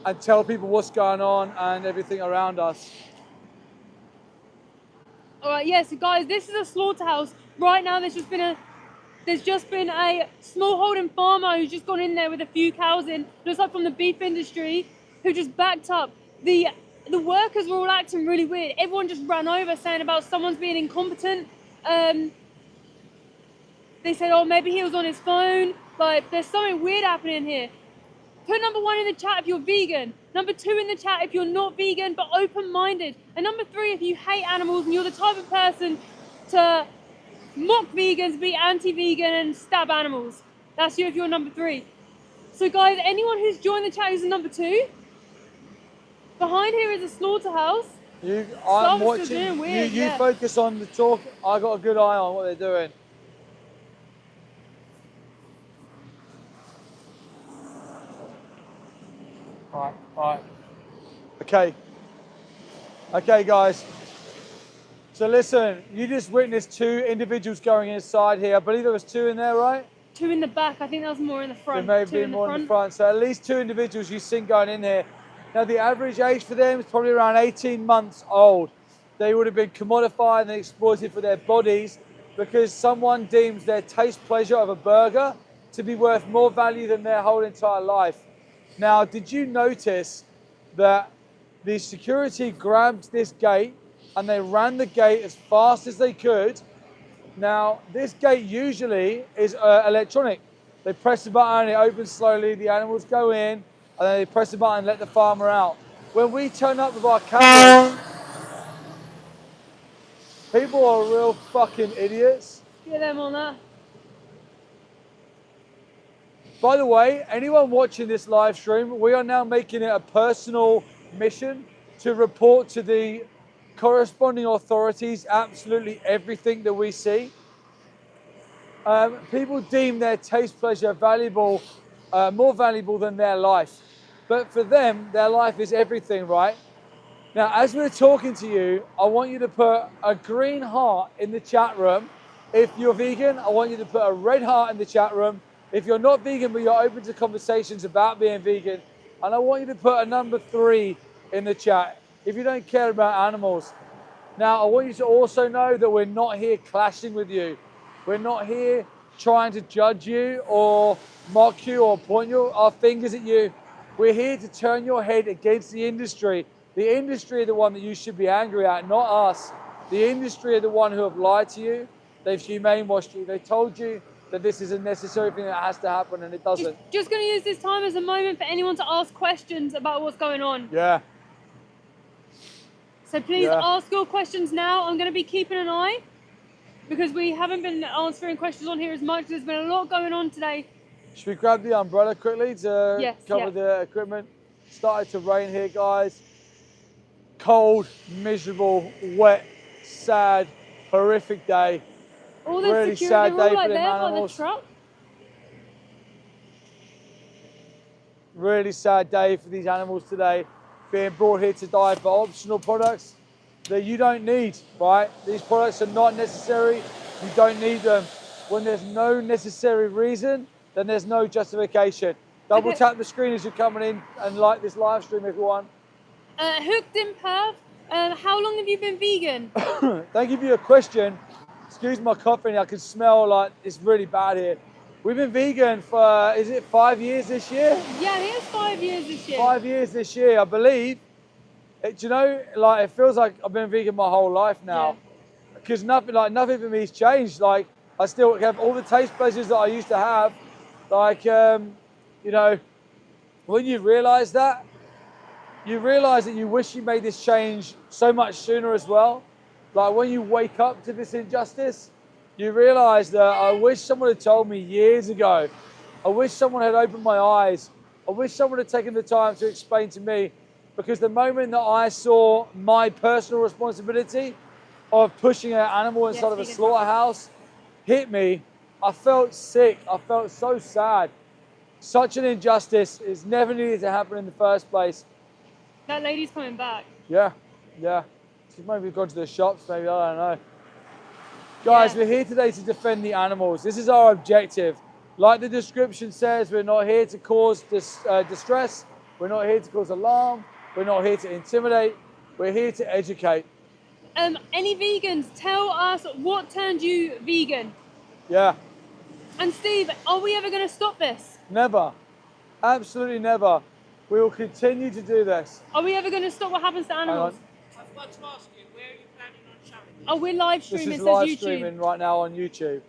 and tell people what's going on and everything around us. All right, yeah, so guys, this is a slaughterhouse. Right now, there's just been a smallholding farmer who's just gone in there with a few cows in, looks like from the beef industry, who just backed up. The workers were all acting really weird. Everyone just ran over saying about someone's being incompetent. They said, oh, maybe he was on his phone. Like, there's something weird happening here. Put number 1 in the chat if you're vegan. Number 2 in the chat if you're not vegan but open-minded. And number 3 if you hate animals and you're the type of person to mock vegans, be anti-vegan and stab animals. That's you if you're number 3. So guys, anyone who's joined the chat who's number 2, behind here is a slaughterhouse. I'm watching. Weird, you focus on the talk. I got a good eye on what they're doing. All right. Okay, guys. So listen, you just witnessed 2 individuals going inside here. I believe there was 2 in there, right? 2 in the back. I think that was more in the front. There may have been more in the front. So at least 2 individuals you've seen going in here. Now the average age for them is probably around 18 months old. They would have been commodified and exploited for their bodies because someone deems their taste pleasure of a burger to be worth more value than their whole entire life. Now, did you notice that the security grabbed this gate and they ran the gate as fast as they could? Now, this gate usually is electronic. They press the button, it opens slowly, the animals go in, and then they press the button and let the farmer out. When we turn up with our cameras, people are real fucking idiots. Get them on that. By the way, anyone watching this live stream, we are now making it a personal mission to report to the corresponding authorities absolutely everything that we see. People deem their taste pleasure valuable, more valuable than their life. But for them, their life is everything, right? Now, as we're talking to you, I want you to put a green heart in the chat room. If you're vegan, I want you to put a red heart in the chat room. If you're not vegan, but you're open to conversations about being vegan, and I want you to put a number 3 in the chat if you don't care about animals. Now, I want you to also know that we're not here clashing with you. We're not here trying to judge you or mock you or point our fingers at you. We're here to turn your head against the industry. The industry are the one that you should be angry at, not us. The industry are the one who have lied to you. They've humane washed you. They told you that this is a necessary thing that has to happen, and it doesn't. Just going to use this time as a moment for anyone to ask questions about what's going on. Yeah. So please ask your questions now. I'm going to be keeping an eye because we haven't been answering questions on here as much. There's been a lot going on today. Should we grab the umbrella quickly to Yes, cover yeah. the equipment? Started to rain here, guys. Cold, miserable, wet, sad, horrific day. All the Really security, sad they're all day like for them there by the animals. truck. Really sad day for these animals today, being brought here to die for optional products that you don't need, right? These products are not necessary. You don't need them. When there's no necessary reason, then there's no justification. Double Okay. tap the screen as you're coming in and like this live stream, everyone. Hooked in Perth, how long have you been vegan? Thank you for your question. Excuse my coughing, I can smell like it's really bad here. We've been vegan for, is it 5 years this year? Yeah, here's 5 years this year. 5 years this year, I believe. Do you know, like, it feels like I've been vegan my whole life now. Because nothing for me has changed. Like, I still have all the taste pleasures that I used to have. Like, you know, when you realise that, you realise that you wish you made this change so much sooner as well. Like, when you wake up to this injustice, you realise that I wish someone had told me years ago. I wish someone had opened my eyes. I wish someone had taken the time to explain to me, because the moment that I saw my personal responsibility of pushing an animal inside of a slaughterhouse hit me, I felt sick. I felt so sad. Such an injustice is never needed to happen in the first place. That lady's coming back. Yeah, yeah. She's maybe gone to the shops, maybe, I don't know. Guys, we're here today to defend the animals. This is our objective. Like the description says, we're not here to cause distress. We're not here to cause alarm. We're not here to intimidate. We're here to educate. Any vegans, tell us what turned you vegan? Yeah. And Steve, are we ever going to stop this? Never. Absolutely never. We will continue to do this. Are we ever going to stop what happens to animals? I've got to ask you, where are you planning on showing this? Oh, we're live This streaming. is It says live YouTube. streaming right now on YouTube.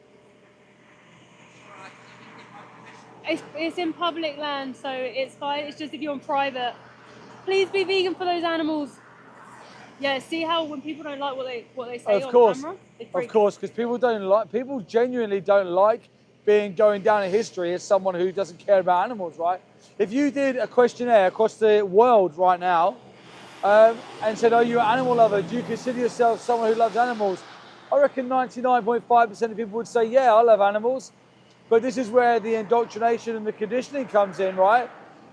Right, you can get my permission. It's in public land, so it's fine. It's just if you're on private. Please be vegan for those animals. Yeah, see how when people don't like what they say on camera? Of course, because people genuinely don't like going down in history as someone who doesn't care about animals, right? If you did a questionnaire across the world right now and said, are you an animal lover? Do you consider yourself someone who loves animals? I reckon 99.5% of people would say, yeah, I love animals. But this is where the indoctrination and the conditioning comes in, right?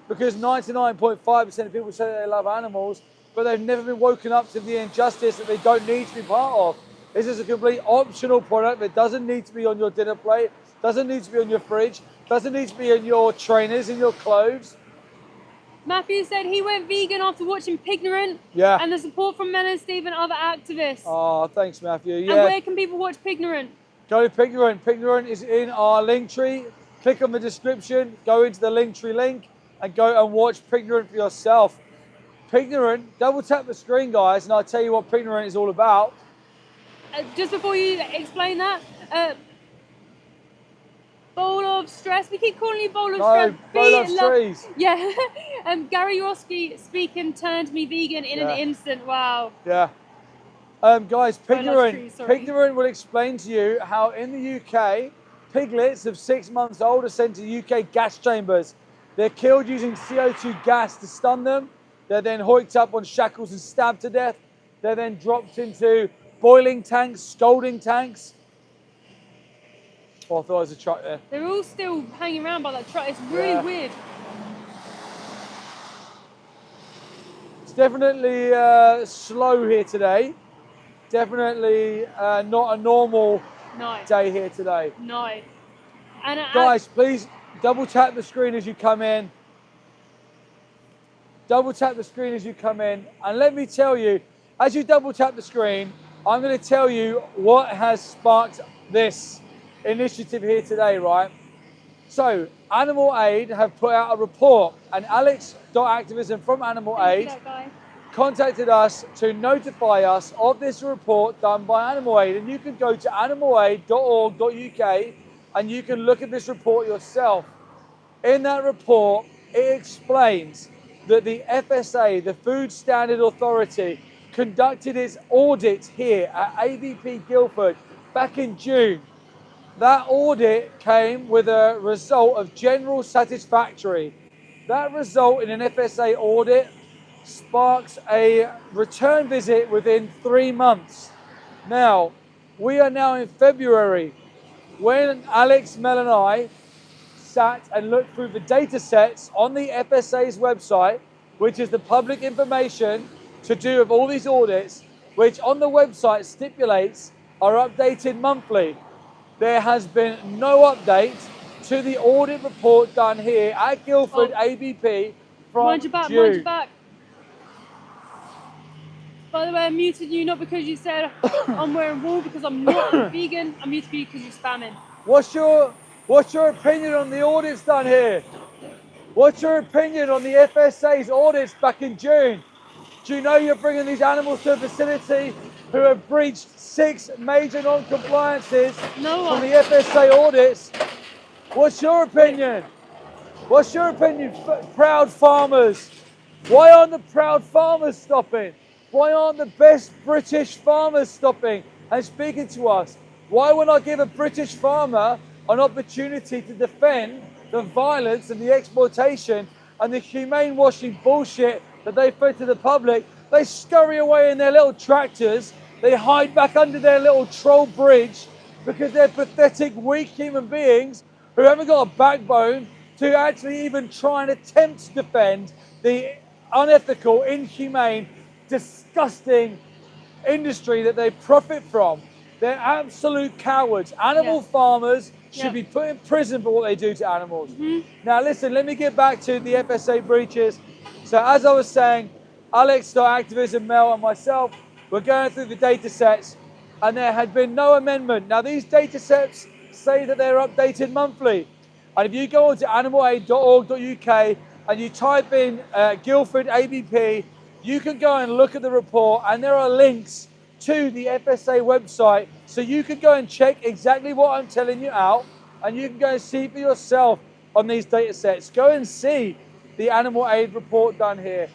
Because 99.5% of people say that they love animals, but they've never been woken up to the injustice that they don't need to be part of. This is a complete optional product that doesn't need to be on your dinner plate, doesn't need to be on your fridge, doesn't need to be in your trainers, in your clothes. Matthew said he went vegan after watching Pignorant. Yeah. And the support from Mel and Steve and other activists. Oh, thanks, Matthew. Yeah. And where can people watch Pignorant? Go to Pignorant. Pignorant is in our link tree. Click on the description, go into the link tree link, and go and watch Pignorant for yourself. Pignorant, double tap the screen, guys, and I'll tell you what Pignorant is all about. Just before you explain that, bowl of stress. We keep calling you bowl of stress. Bowl of trees. Yeah. Gary Yoski speaking turned me vegan in an instant. Wow. Yeah. Guys, Pignorant will explain to you how in the UK, piglets of 6 months old are sent to UK gas chambers. They're killed using CO2 gas to stun them. They're then hoiked up on shackles and stabbed to death. They're then dropped into boiling tanks, scalding tanks. Oh, I thought it was a truck there. They're all still hanging around by that truck. It's really weird. It's definitely slow here today. Definitely not a normal day here today. No. And guys, please double tap the screen as you come in. Double tap the screen as you come in. And let me tell you, as you double tap the screen, I'm going to tell you what has sparked this initiative here today, right? So, Animal Aid have put out a report, and Alex.activism from Animal Aid contacted us to notify us of this report done by Animal Aid. And you can go to animalaid.org.uk and you can look at this report yourself. In that report, it explains that the FSA, the Food Standard Authority, conducted its audit here at AVP Guildford back in June. That audit came with a result of general satisfactory. That result in an FSA audit sparks a return visit within 3 months. Now, we are now in February. When Alex, Mel and I sat and looked through the data sets on the FSA's website, which is the public information to do with all these audits, which on the website stipulates are updated monthly. There has been no update to the audit report done here at Guildford ABP from Mind your back, June. mind your back. By the way, I muted you not because you said I'm wearing wool, because I'm not vegan. I muted you because you're spamming. What's your opinion on the audits done here? What's your opinion on the FSA's audits back in June? Do you know you're bringing these animals to a facility who have breached 6 major non-compliances from the FSA audits? What's your opinion? What's your opinion, proud farmers? Why aren't the proud farmers stopping? Why aren't the best British farmers stopping and speaking to us? Why would I give a British farmer an opportunity to defend the violence and the exploitation and the humane washing bullshit that they fed to the public? They scurry away in their little tractors. They hide back under their little troll bridge because they're pathetic, weak human beings who haven't got a backbone to actually even try and attempt to defend the unethical, inhumane, disgusting industry that they profit from. They're absolute cowards. Animal farmers should be put in prison for what they do to animals. Now listen, let me get back to the FSA breaches. So as I was saying, Alex, Activism, Mel and myself were going through the data sets and there had been no amendment. Now these data sets say that they're updated monthly. And if you go onto animalaid.org.uk and you type in Guildford ABP, you can go and look at the report and there are links to the FSA website, so you can go and check exactly what I'm telling you out, and you can go and see for yourself on these data sets. Go and see the animal aid report done here.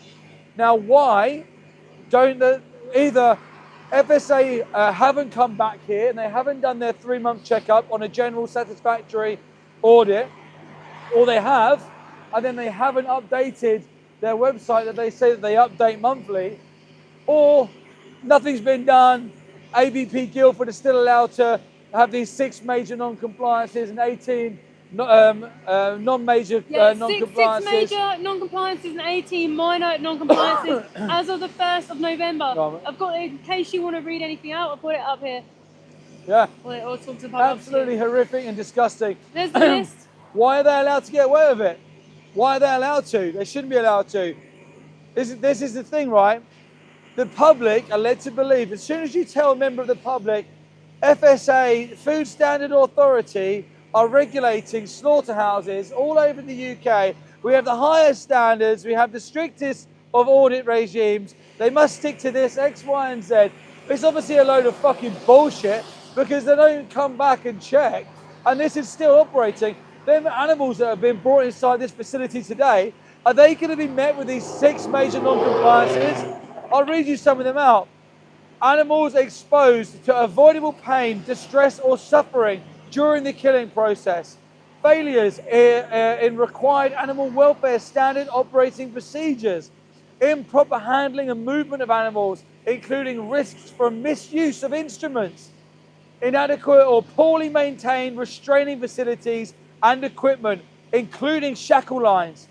Now, why don't either FSA haven't come back here and they haven't done their 3-month checkup on a general satisfactory audit, or they have, and then they haven't updated their website that they say that they update monthly, or nothing's been done. ABP Guildford is still allowed to have these 6 major non-compliances and 18 non-major non-compliances. 6 major non-compliances and 18 minor non-compliances as of the 1st of November. I've got it, in case you want to read anything out, I'll put it up here. Yeah. Or talk to the public. Absolutely horrific and disgusting. There's the list. Why are they allowed to get away with it? Why are they allowed to? They shouldn't be allowed to. This is the thing, right? The public are led to believe, as soon as you tell a member of the public, FSA, Food Standard Authority, are regulating slaughterhouses all over the UK. We have the highest standards, we have the strictest of audit regimes. They must stick to this X, Y, and Z. It's obviously a load of fucking bullshit because they don't come back and check. And this is still operating. Them animals that have been brought inside this facility today, are they going to be met with these 6 major non-compliances? I'll read you some of them out. Animals exposed to avoidable pain, distress or suffering during the killing process. Failures in required animal welfare standard operating procedures. Improper handling and movement of animals, including risks from misuse of instruments. Inadequate or poorly maintained restraining facilities and equipment, including shackle lines.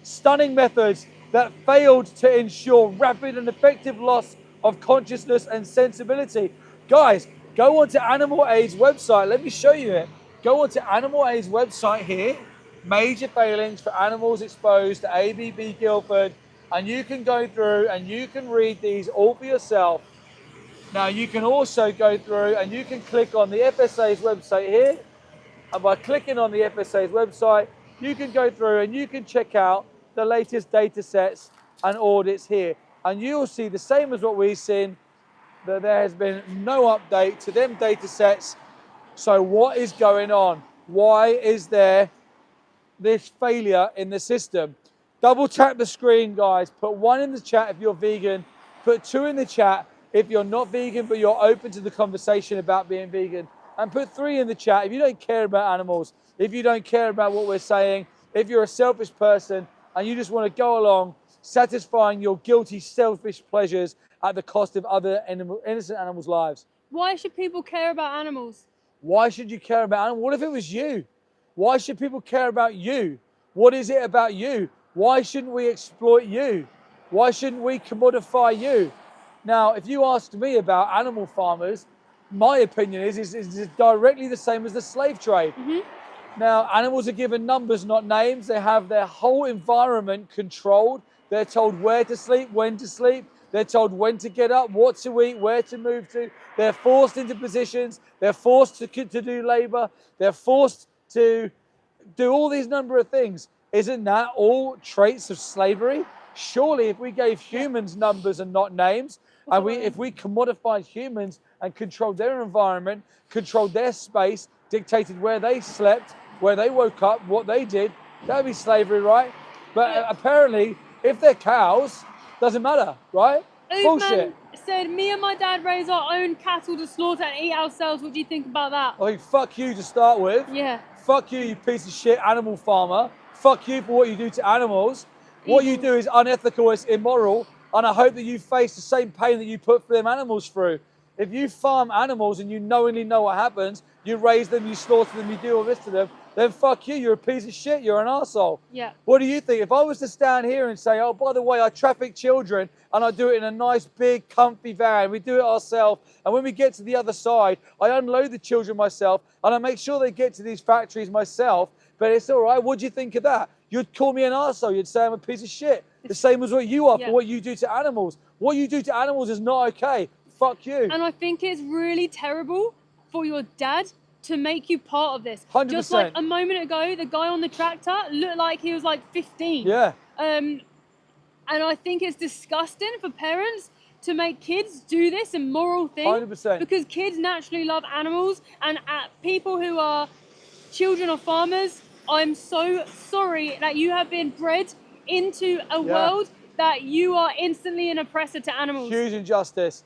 Stunning methods that failed to ensure rapid and effective loss of consciousness and sensibility. Guys, go onto Animal Aid's website. Let me show you it. Go onto Animal Aid's website here. Major failings for animals exposed to ABB Guildford. And you can go through and you can read these all for yourself. Now you can also go through and you can click on the FSA's website here. And by clicking on the FSA's website, you can go through and you can check out the latest data sets and audits here. And you'll see the same as what we've seen, that there has been no update to them data sets. So what is going on? Why is there this failure in the system? Double tap the screen, guys. Put 1 in the chat if you're vegan. Put 2 in the chat if you're not vegan, but you're open to the conversation about being vegan. And put 3 in the chat if you don't care about animals, if you don't care about what we're saying, if you're a selfish person and you just want to go along satisfying your guilty, selfish pleasures at the cost of other innocent animals' lives. Why should people care about animals? Why should you care about animals? What if it was you? Why should people care about you? What is it about you? Why shouldn't we exploit you? Why shouldn't we commodify you? Now, if you ask me about animal farmers, my opinion is directly the same as the slave trade. Now, animals are given numbers, not names. They have their whole environment controlled. They're told where to sleep, when to sleep. They're told when to get up, what to eat, where to move to. They're forced into positions. They're forced to do labor. They're forced to do all these number of things. Isn't that all traits of slavery? Surely if we gave humans numbers and not names, and if we commodified humans and controlled their environment, controlled their space, dictated where they slept, where they woke up, what they did, that would be slavery, right? But apparently, if they're cows, doesn't matter, right? Bullshit. Said, me and my dad raise our own cattle to slaughter and eat ourselves. What do you think about that? I think fuck you to start with. Yeah. Fuck you, you piece of shit animal farmer. Fuck you for what you do to animals. What you do is unethical, it's immoral, and I hope that you face the same pain that you put them animals through. If you farm animals and you knowingly know what happens, you raise them, you slaughter them, you do all this to them, then fuck you, you're a piece of shit, you're an arsehole. Yeah. What do you think? If I was to stand here and say, oh, by the way, I traffic children and I do it in a nice, big, comfy van, we do it ourselves, and when we get to the other side, I unload the children myself and I make sure they get to these factories myself, but it's all right, what do you think of that? You'd call me an arsehole, you'd say I'm a piece of shit. The same as what you are for what you do to animals. What you do to animals is not okay. Fuck you. And I think it's really terrible for your dad to make you part of this. 100%. Just like a moment ago, the guy on the tractor looked like he was like 15. Yeah. And I think it's disgusting for parents to make kids do this immoral thing. 100%. Because kids naturally love animals, and people who are children of farmers, I'm so sorry that you have been bred into a world that you are instantly an oppressor to animals. Huge injustice.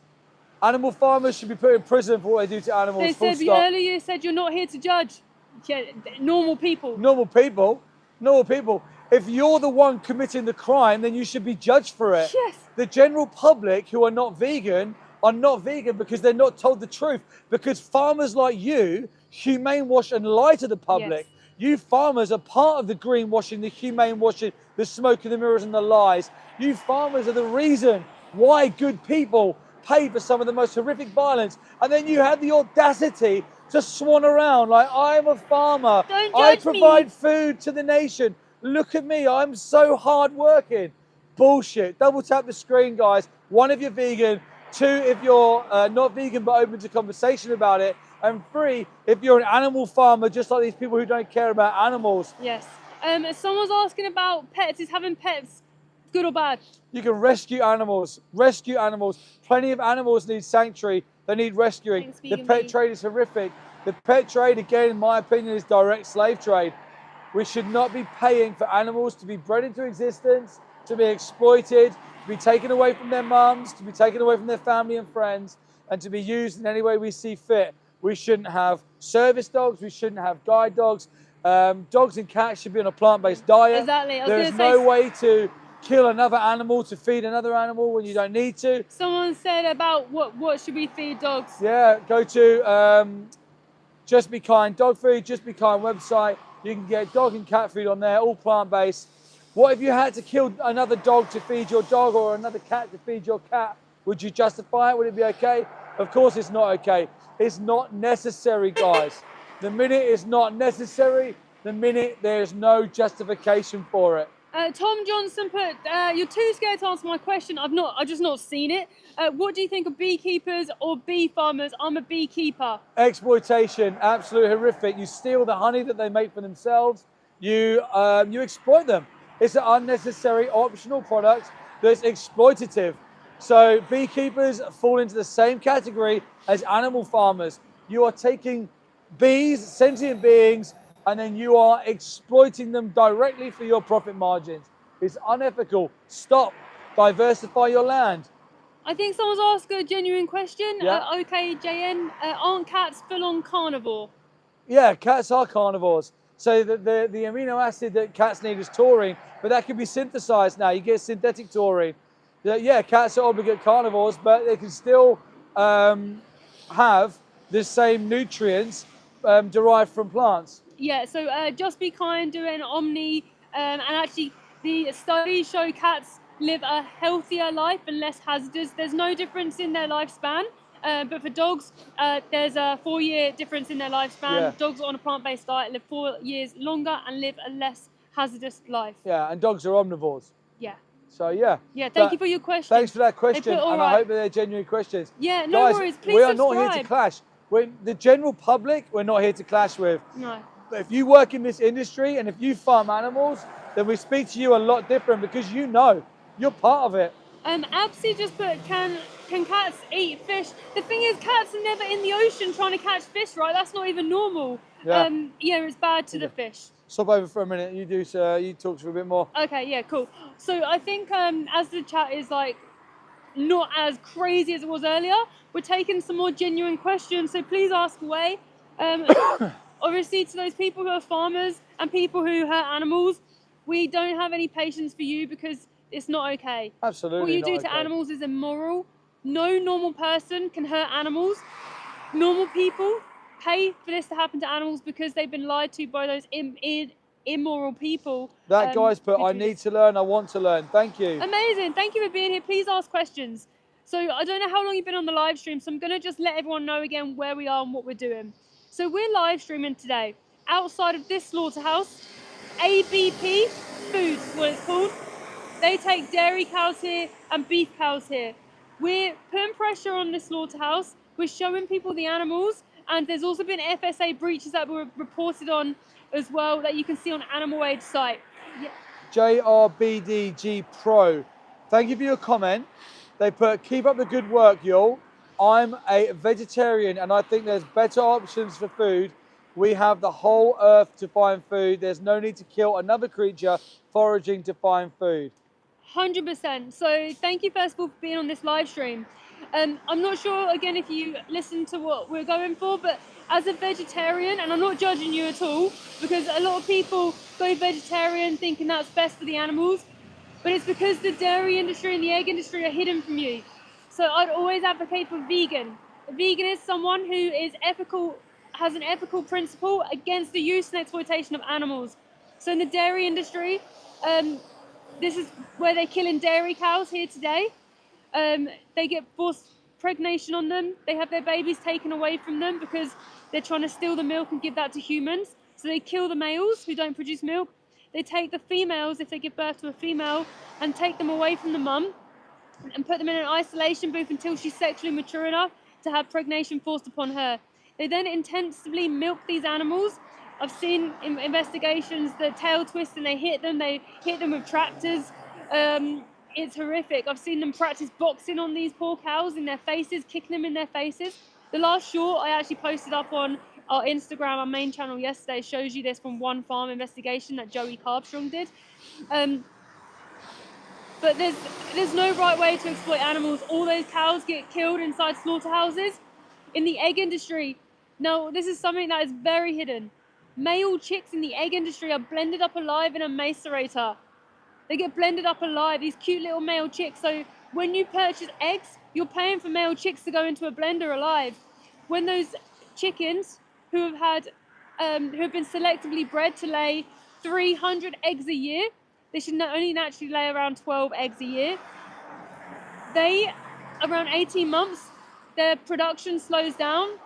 Animal farmers should be put in prison for what they do to animals. They said earlier, you said you're not here to judge. Yeah, normal people. Normal people. Normal people. If you're the one committing the crime, then you should be judged for it. Yes. The general public who are not vegan because they're not told the truth. Because farmers like you humane wash and lie to the public. Yes. You farmers are part of the greenwashing, the humane washing, the smoke and the mirrors and the lies. You farmers are the reason why good people pay for some of the most horrific violence. And then you have the audacity to swan around like, I'm a farmer. Don't I judge provide me. food to the nation. Look at me, I'm so hard working. Bullshit. Double tap the screen, guys. 1, if you're vegan. 2, if you're not vegan but open to conversation about it. And 3, if you're an animal farmer, just like these people who don't care about animals. Yes. Someone's asking about pets. Is having pets good or bad? You can rescue animals. Rescue animals. Plenty of animals need sanctuary. They need rescuing. The pet trade is horrific. The pet trade, again, in my opinion, is direct slave trade. We should not be paying for animals to be bred into existence, to be exploited, to be taken away from their mums, to be taken away from their family and friends, and to be used in any way we see fit. We shouldn't have service dogs. We shouldn't have guide dogs. Dogs and cats should be on a plant-based diet. Exactly. There's no way to kill another animal to feed another animal when you don't need to. Someone said about what should we feed dogs? Yeah, go to Just Be Kind dog food, Just Be Kind website. You can get dog and cat food on there, all plant-based. What if you had to kill another dog to feed your dog or another cat to feed your cat? Would you justify it? Would it be okay? Of course it's not okay. It's not necessary, guys. The minute it's not necessary, the minute there's no justification for it. Tom Johnson put, you're too scared to answer my question. I've just not seen it. What do you think of beekeepers or bee farmers? I'm a beekeeper. Exploitation, absolutely horrific. You steal the honey that they make for themselves. You exploit them. It's an unnecessary optional product that's exploitative. So beekeepers fall into the same category as animal farmers. You are taking bees, sentient beings, and then you are exploiting them directly for your profit margins. It's unethical. Stop. Diversify your land. I think someone's asked a genuine question. Yeah. Okay, JN, aren't cats full-on carnivore? Yeah, cats are carnivores. So the amino acid that cats need is taurine, but that can be synthesized now. You get synthetic taurine. Yeah, cats are obligate carnivores, but they can still have the same nutrients derived from plants. Yeah, so Just Be Kind do an Omni, and actually the studies show cats live a healthier life and less hazardous. There's no difference in their lifespan, but for dogs, there's a 4-year difference in their lifespan. Yeah. Dogs on a plant-based diet live 4 years longer and live a less hazardous life. Yeah, and dogs are omnivores. Yeah. So yeah. Yeah, thank you for your question. Thanks for that question, all and right. I hope that they're genuine questions. Yeah, no Guys, worries. Please we are subscribe. not here to clash. The general public, we're not here to clash with. No. But if you work in this industry and if you farm animals, then we speak to you a lot different because you know you're part of it. Absi just put, can cats eat fish? The thing is, cats are never in the ocean trying to catch fish, right? That's not even normal. Yeah. Yeah, it's bad to the fish. Stop over for a minute. You do, sir. You talk for a bit more. Okay, yeah, cool. So I think as the chat is like not as crazy as it was earlier, we're taking some more genuine questions. So please ask away. Obviously, to those people who are farmers and people who hurt animals, we don't have any patience for you because it's not okay. Absolutely. What you not do to okay. animals is immoral. No normal person can hurt animals. Normal people pay for this to happen to animals because they've been lied to by those immoral people. That guy's put, who I do need this. to learn, I want to learn. Thank you. Amazing. Thank you for being here. Please ask questions. So I don't know how long you've been on the live stream, so I'm going to just let everyone know again where we are and what we're doing. So we're live streaming today outside of this slaughterhouse. ABP Foods is what it's called. They take dairy cows here and beef cows here. We're putting pressure on the slaughterhouse. We're showing people the animals, and there's also been FSA breaches that were reported on as well that you can see on Animal Aid site. Yeah. JRBDG Pro. Thank you for your comment. They put, keep up the good work, y'all. I'm a vegetarian and I think there's better options for food. We have the whole earth to find food. There's no need to kill another creature foraging to find food. 100%. So thank you first of all for being on this live stream. I'm not sure again if you listen to what we're going for, but as a vegetarian, and I'm not judging you at all, because a lot of people go vegetarian thinking that's best for the animals, but it's because the dairy industry and the egg industry are hidden from you. So I'd always advocate for vegan. A vegan is someone who is ethical, has an ethical principle against the use and exploitation of animals. So in the dairy industry, this is where they're killing dairy cows here today. They get forced pregnation on them. They have their babies taken away from them because they're trying to steal the milk and give that to humans. So they kill the males who don't produce milk. They take the females, if they give birth to a female, and take them away from the mum and put them in an isolation booth until she's sexually mature enough to have pregnation forced upon her. They then intensively milk these animals. I've seen in investigations the tail twist and they hit them with tractors. It's horrific. I've seen them practice boxing on these poor cows in their faces, kicking them in their faces. The last short I actually posted up on our Instagram, our main channel yesterday, shows you this from one farm investigation that Joey Carbstrong did. But there's no right way to exploit animals. All those cows get killed inside slaughterhouses. In the egg industry, now this is something that is very hidden. Male chicks in the egg industry are blended up alive in a macerator. They get blended up alive, these cute little male chicks. So when you purchase eggs, you're paying for male chicks to go into a blender alive. When those chickens who have been selectively bred to lay 300 eggs a year, they should only naturally lay around 12 eggs a year. Around 18 months, their production slows down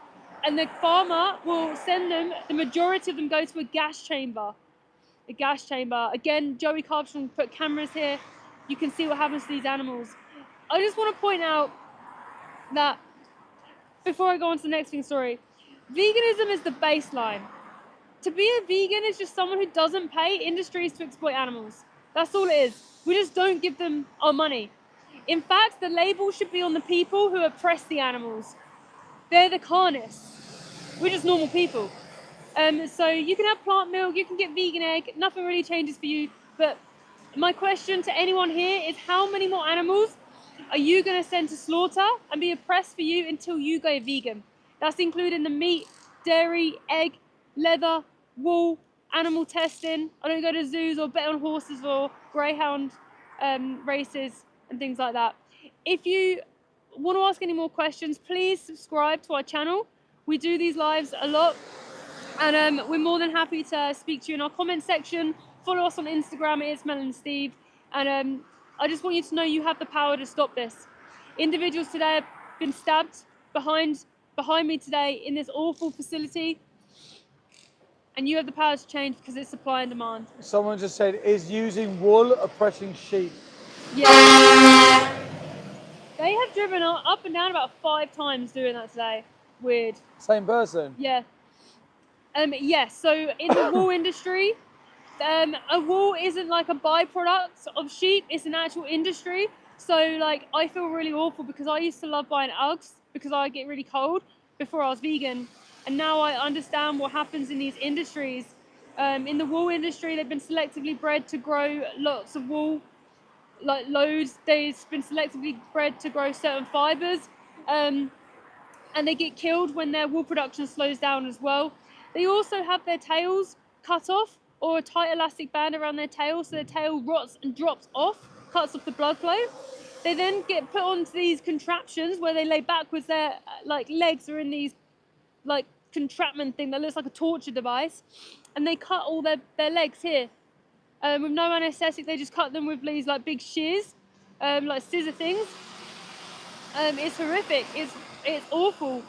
and the farmer will send them, the majority of them go to a gas chamber. A gas chamber. Again, Joey Carbstrong put cameras here. You can see what happens to these animals. I just want to point out that, before I go on to the next thing, veganism is the baseline. To be a vegan is just someone who doesn't pay industries to exploit animals. That's all it is. We just don't give them our money. In fact, the label should be on the people who oppress the animals. They're the carnists. We're just normal people. So you can have plant milk, you can get vegan egg, nothing really changes for you. But my question to anyone here is, how many more animals are you going to send to slaughter and be oppressed for you until you go vegan? That's including the meat, dairy, egg, leather, wool, animal testing. I don't go to zoos or bet on horses or greyhound races and things like that. If you want to ask any more questions, please subscribe to our channel. We do these lives a lot, and we're more than happy to speak to you in our comment section. Follow us on Instagram, it's Mel and Steve. And I just want you to know you have the power to stop this. Individuals today have been stabbed behind me today in this awful facility, and you have the power to change because it's supply and demand. Someone just said, is using wool oppressing sheep? Yeah. They have driven up and down about 5 times doing that today. Weird. Same person? Yeah. Yes, so in the wool industry, a wool isn't like a byproduct of sheep, it's an actual industry. So like, I feel really awful because I used to love buying Uggs because I get really cold before I was vegan. And now I understand what happens in these industries. In the wool industry, they've been selectively bred to grow lots of wool, like loads. They've been selectively bred to grow certain fibers. And they get killed when their wool production slows down as well. They also have their tails cut off, or a tight elastic band around their tail, so their tail rots and drops off, cuts off the blood flow. They then get put onto these contraptions where they lay backwards. Their like legs are in these like contraption thing that looks like a torture device, and they cut all their legs here with no anesthetic. They just cut them with these like big shears, like scissor things. It's horrific. It's awful.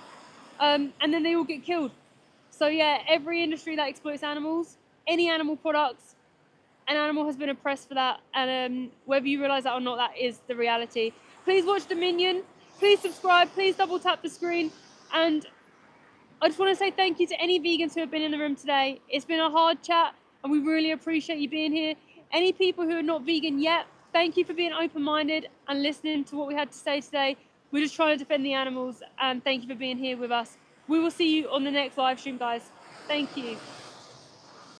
And then they all get killed. So yeah, every industry that exploits animals, any animal products, an animal has been oppressed for that. And whether you realise that or not, that is the reality. Please watch Dominion. Please subscribe. Please double tap the screen. And I just want to say thank you to any vegans who have been in the room today. It's been a hard chat, and we really appreciate you being here. Any people who are not vegan yet, thank you for being open-minded and listening to what we had to say today. We're just trying to defend the animals, and thank you for being here with us. We will see you on the next live stream, guys. Thank you.